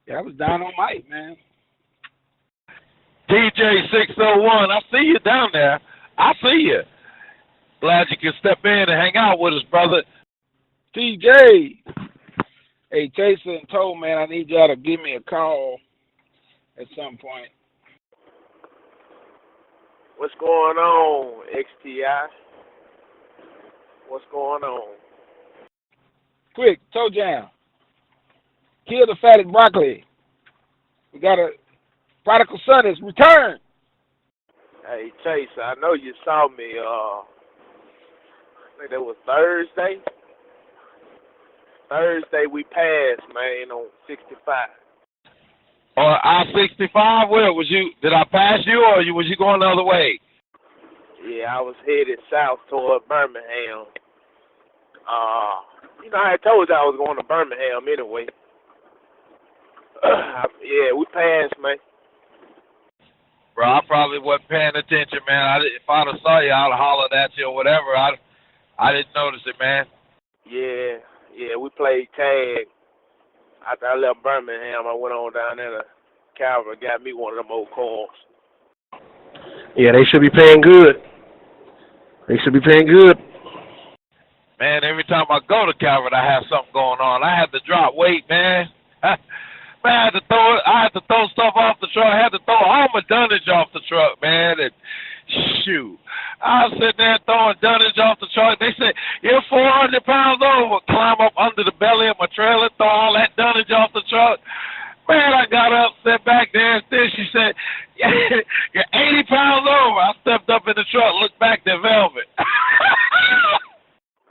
Yeah, I was down on Mike, man. DJ 601, I see you down there. I see you. Glad you can step in and hang out with us, brother. TJ. Hey, Chaser and Toe, man, I need y'all to give me a call at some point. What's going on, XTI? What's going on? Quick, Toe Jam. Kill the fatted broccoli. We got a prodigal son has returned. Hey, Chaser, I know you saw me, I think that was Thursday. Thursday we passed, man, on 65. Or I-65, where was you? Did I pass you, or was you going the other way? Yeah, I was headed south toward Birmingham. I told you I was going to Birmingham anyway. Yeah, we passed, man. Bro, I probably wasn't paying attention, man. If I'd have saw you, I'd have hollered at you or whatever. I didn't notice it, man. Yeah, Yeah, we played tag. After I left Birmingham, I went on down there to Calvary, got me one of them old cars. Yeah, they should be paying good. They should be paying good. Man, every time I go to Calvert, I have something going on. I had to drop weight, man. Man, I had to throw stuff off the truck. I had to throw all my dunnage off the truck, man. And shoot, I was sitting there throwing dunnage off the truck. They said, "You're 400 pounds over." Climb up under the belly of my trailer, throw all that dunnage off the truck. Man, I got up, sat back there, and then she said, "Yeah, you're 80 pounds over." I stepped up in the truck, looked back to Velvet.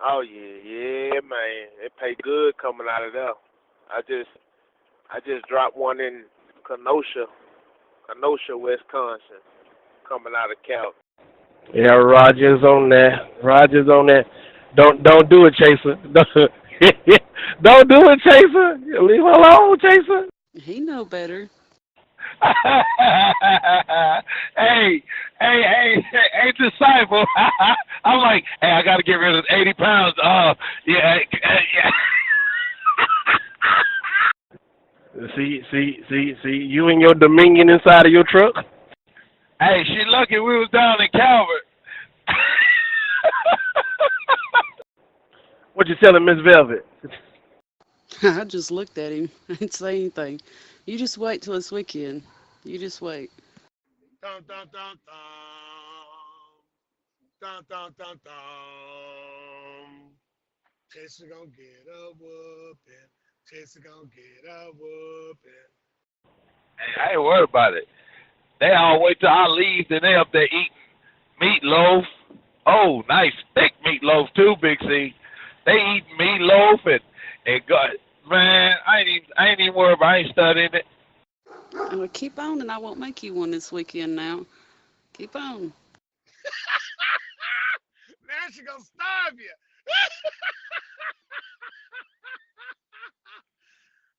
Oh yeah, man. It pay good coming out of there. I just dropped one in Kenosha, Wisconsin, coming out of Cal. Yeah, Roger's on that. Roger's on that. Don't do it, Chaser. Don't do it, Chaser. Leave her alone, Chaser. He know better. hey, disciple. I'm like, hey, I got to get rid of 80 pounds. Yeah. See, you and your Dominion inside of your truck. Hey, she lucky we was down in Calvert. What you telling Miss Velvet? I just looked at him. I didn't say anything. You just wait till this weekend. You just wait. Dun, dun, dun, dun. Dun, dun, dun, dun. Chaser gonna get a whooping. Chaser gonna get a whooping. Hey, I ain't worried about it. They all wait till I leave, then they up there eating meatloaf. Oh, nice thick meatloaf too, Big C. They eat meatloaf and God, man, I ain't even worried about it. I ain't studying it. Well, keep on, and I won't make you one this weekend now. Keep on. Now she gonna starve you.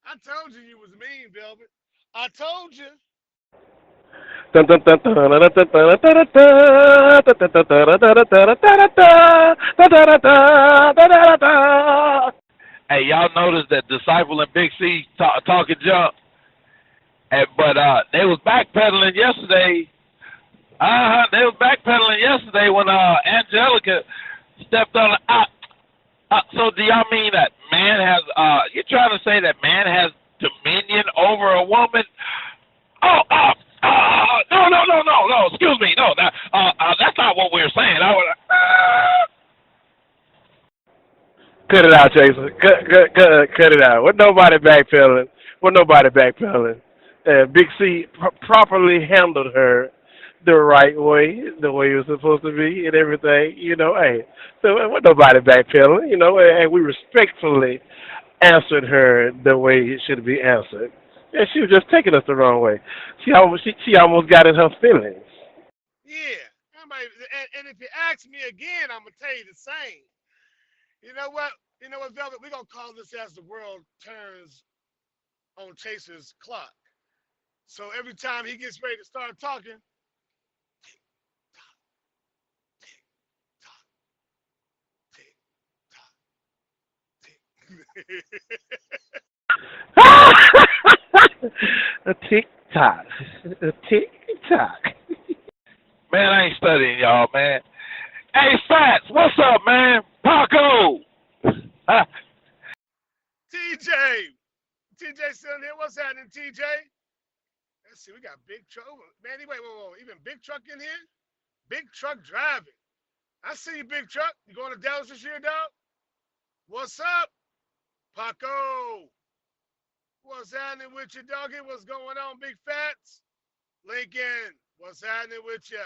I told you was mean, Velvet. I told you. Hey, y'all noticed that Disciple and Big C talking junk, but they was backpedaling yesterday. They was backpedaling yesterday when Angelica stepped on. So do y'all mean that man has? You're trying to say that man has dominion over a woman? Oh, no. Excuse me, no. That's not what we're saying. Cut it out, Chaser. Cut it out. With nobody backpedaling. Big C properly handled her the right way, the way it was supposed to be, and everything. Hey, so with nobody backpedaling. And we respectfully answered her the way it should be answered. And she was just taking us the wrong way. She almost got in her feelings. Yeah. And if you ask me again, I'm gonna tell you the same. You know what? Velvet? We're gonna call this as the world turns on Chaser's clock. So every time he gets ready to start talking, A tick-tock. A tick-tock. Man, I ain't studying y'all, man. Hey, Fats, what's up, man? Paco. TJ still here. What's happening, TJ? Let's see. We got Big Truck. Man, wait. Even Big Truck in here? Big Truck driving. I see you, Big Truck. You going to Dallas this year, dog? What's up, Paco? What's happening with you, doggy? What's going on, Big Fats? Lincoln, what's happening with you?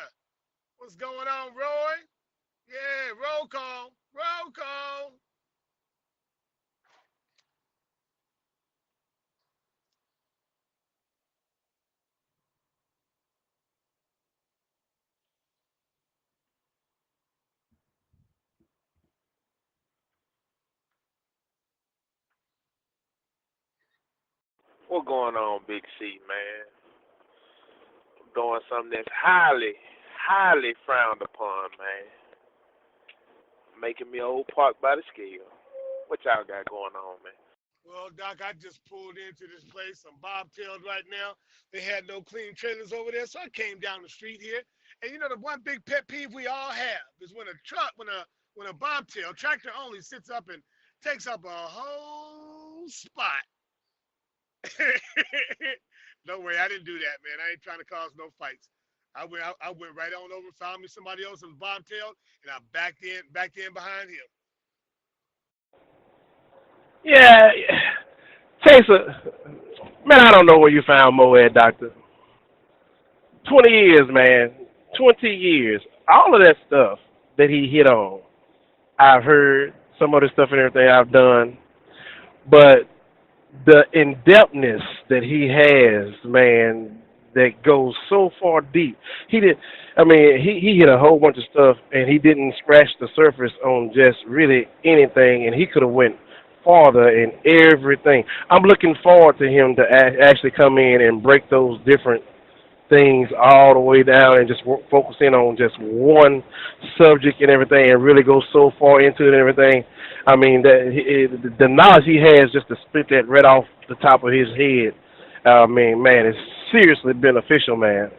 What's going on, Roy? Yeah, roll call. Roll call. What going on, Big C, man? I'm doing something that's highly, highly frowned upon, man. Making me old park by the scale. What y'all got going on, man? Well, Doc, I just pulled into this place. I'm bobtailed right now. They had no clean trailers over there, so I came down the street here. And you know the one big pet peeve we all have is when a truck, when a bobtail tractor only sits up and takes up a whole spot. No way, I didn't do that, man. I ain't trying to cause no fights. I went right on over, found me somebody else in bobtail, and I backed in behind him. Yeah, Chaser, man, I don't know where you found Mo at, Doctor. 20 years, man. 20 years. All of that stuff that he hit on, I've heard some of the stuff and everything I've done, but the in-depthness that he has, man, that goes so far deep. He did. I mean, he hit a whole bunch of stuff, and he didn't scratch the surface on just really anything, and he could have went farther in everything. I'm looking forward to him to actually come in and break those different things all the way down and just focus in on just one subject and everything and really go so far into it and everything. I mean, the knowledge he has just to spit that right off the top of his head, I mean, man, it's seriously beneficial, man.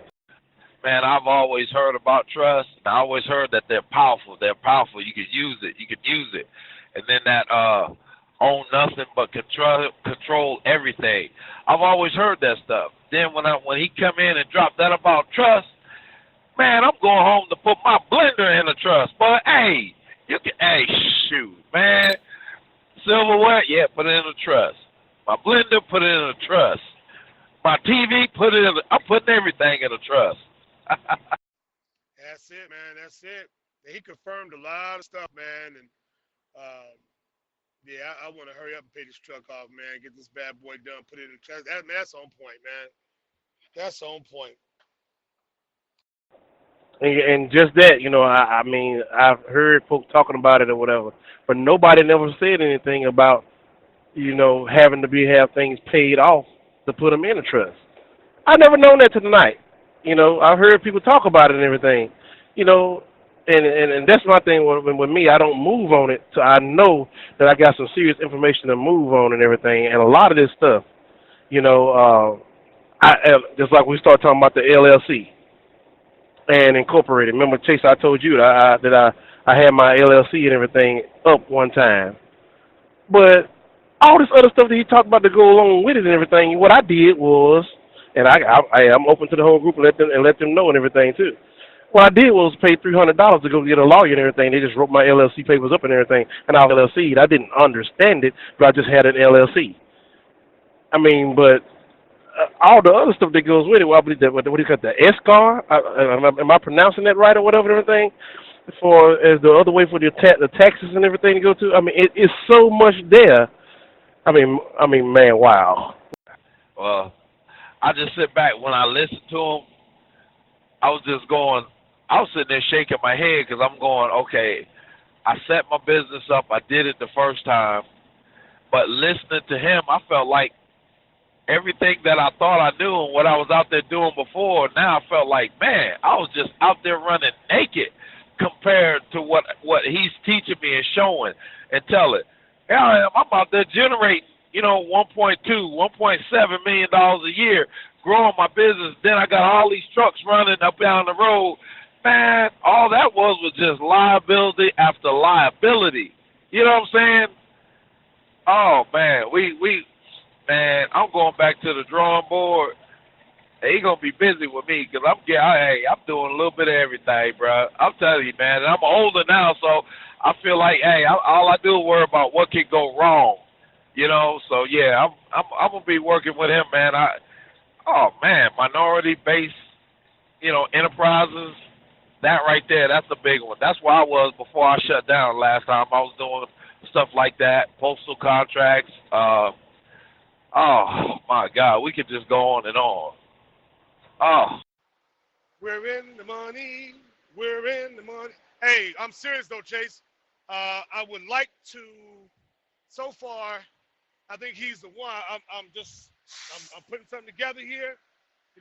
Man, I've always heard about trust. I always heard that they're powerful. They're powerful. You could use it. You could use it. And then that own nothing but control everything. I've always heard that stuff. Then when he come in and drop that about trust, man, I'm going home to put my blender in a trust. But hey, shoot, man. Silverware, yeah, put it in a trust. My blender, put it in a trust. My TV, put it in. I'm putting everything in a trust. That's it, man. That's it. And he confirmed a lot of stuff, man. And um, yeah, I want to hurry up and pay this truck off, man. Get this bad boy done. Put it in the trust. That's on point, man. That's on point. And just that, I mean, I've heard folks talking about it or whatever, but nobody never said anything about, having to have things paid off to put them in a trust. I never known that till tonight. I've heard people talk about it and everything. And that's my thing with me. I don't move on it till I know that I got some serious information to move on and everything. And a lot of this stuff, just like we start talking about the LLC and incorporated. Remember, Chase, I told you that I had my LLC and everything up one time. But all this other stuff that he talked about to go along with it and everything, what I did was, and I'm open to the whole group and let them know and everything too. What I did was pay $300 to go get a lawyer and everything. They just wrote my LLC papers up and everything, and I was LLC'd. I didn't understand it, but I just had an LLC. I mean, but all the other stuff that goes with it, well, I believe that what do you call it, the SCAR? Am I pronouncing that right or whatever and everything? For as the other way for the taxes and everything to go to. I mean, it's so much there. I mean, man, wow. Well, I just sit back when I listen to him. I was sitting there shaking my head because I'm going, okay, I set my business up. I did it the first time. But listening to him, I felt like everything that I thought I knew and what I was out there doing before, now I felt like, man, I was just out there running naked compared to what he's teaching me and showing and telling. Yeah, I'm out there generating, $1.2, $1.7 million a year, growing my business. Then I got all these trucks running up down the road. Man, all that was just liability after liability. You know what I'm saying? Oh man, man, I'm going back to the drawing board. He gonna be busy with me because I'm doing a little bit of everything, bro. I'm telling you, man. And I'm older now, so I feel like, all I do is worry about what can go wrong. So yeah, I'm gonna be working with him, man. Minority based, enterprises. That right there, that's a big one. That's where I was before I shut down last time. I was doing stuff like that, postal contracts. Oh my God, we could just go on and on. Oh, We're in the money. We're in the money. Hey, I'm serious though, Chase. I would like to. So far, I think he's the one. I'm putting something together here.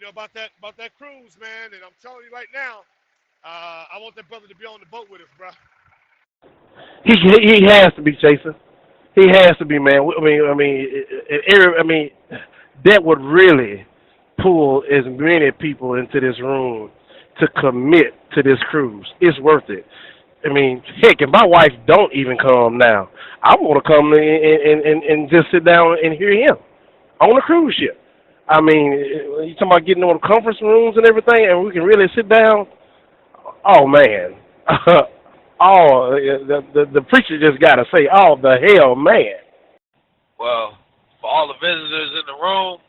About that cruise, man. And I'm telling you right now, I want that brother to be on the boat with us, bro. He has to be, Chaser. He has to be, man. I mean, that would really pull as many people into this room to commit to this cruise. It's worth it. I mean, heck, if my wife don't even come now, I want to come and just sit down and hear him on a cruise ship. I mean, you talking about getting on conference rooms and everything, and we can really sit down. Oh man, oh the preacher just got to say, oh the hell, man. Well, for all the visitors in the room,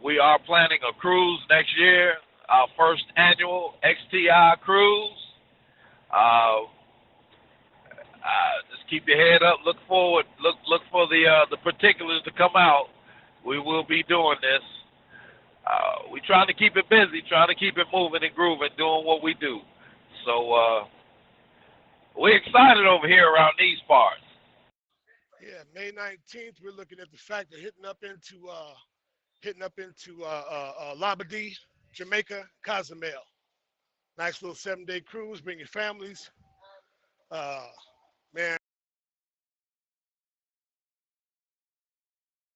we are planning a cruise next year, our first annual XTI cruise. Just keep your head up. Look forward. Look for the particulars to come out. We will be doing this. We trying to keep it busy, trying to keep it moving and grooving, doing what we do. So we're excited over here around these parts. Yeah, May 19th, we're looking at the fact of hitting up into Labadee, Jamaica, Cozumel. Nice little 7-day cruise. Bring your families. Man,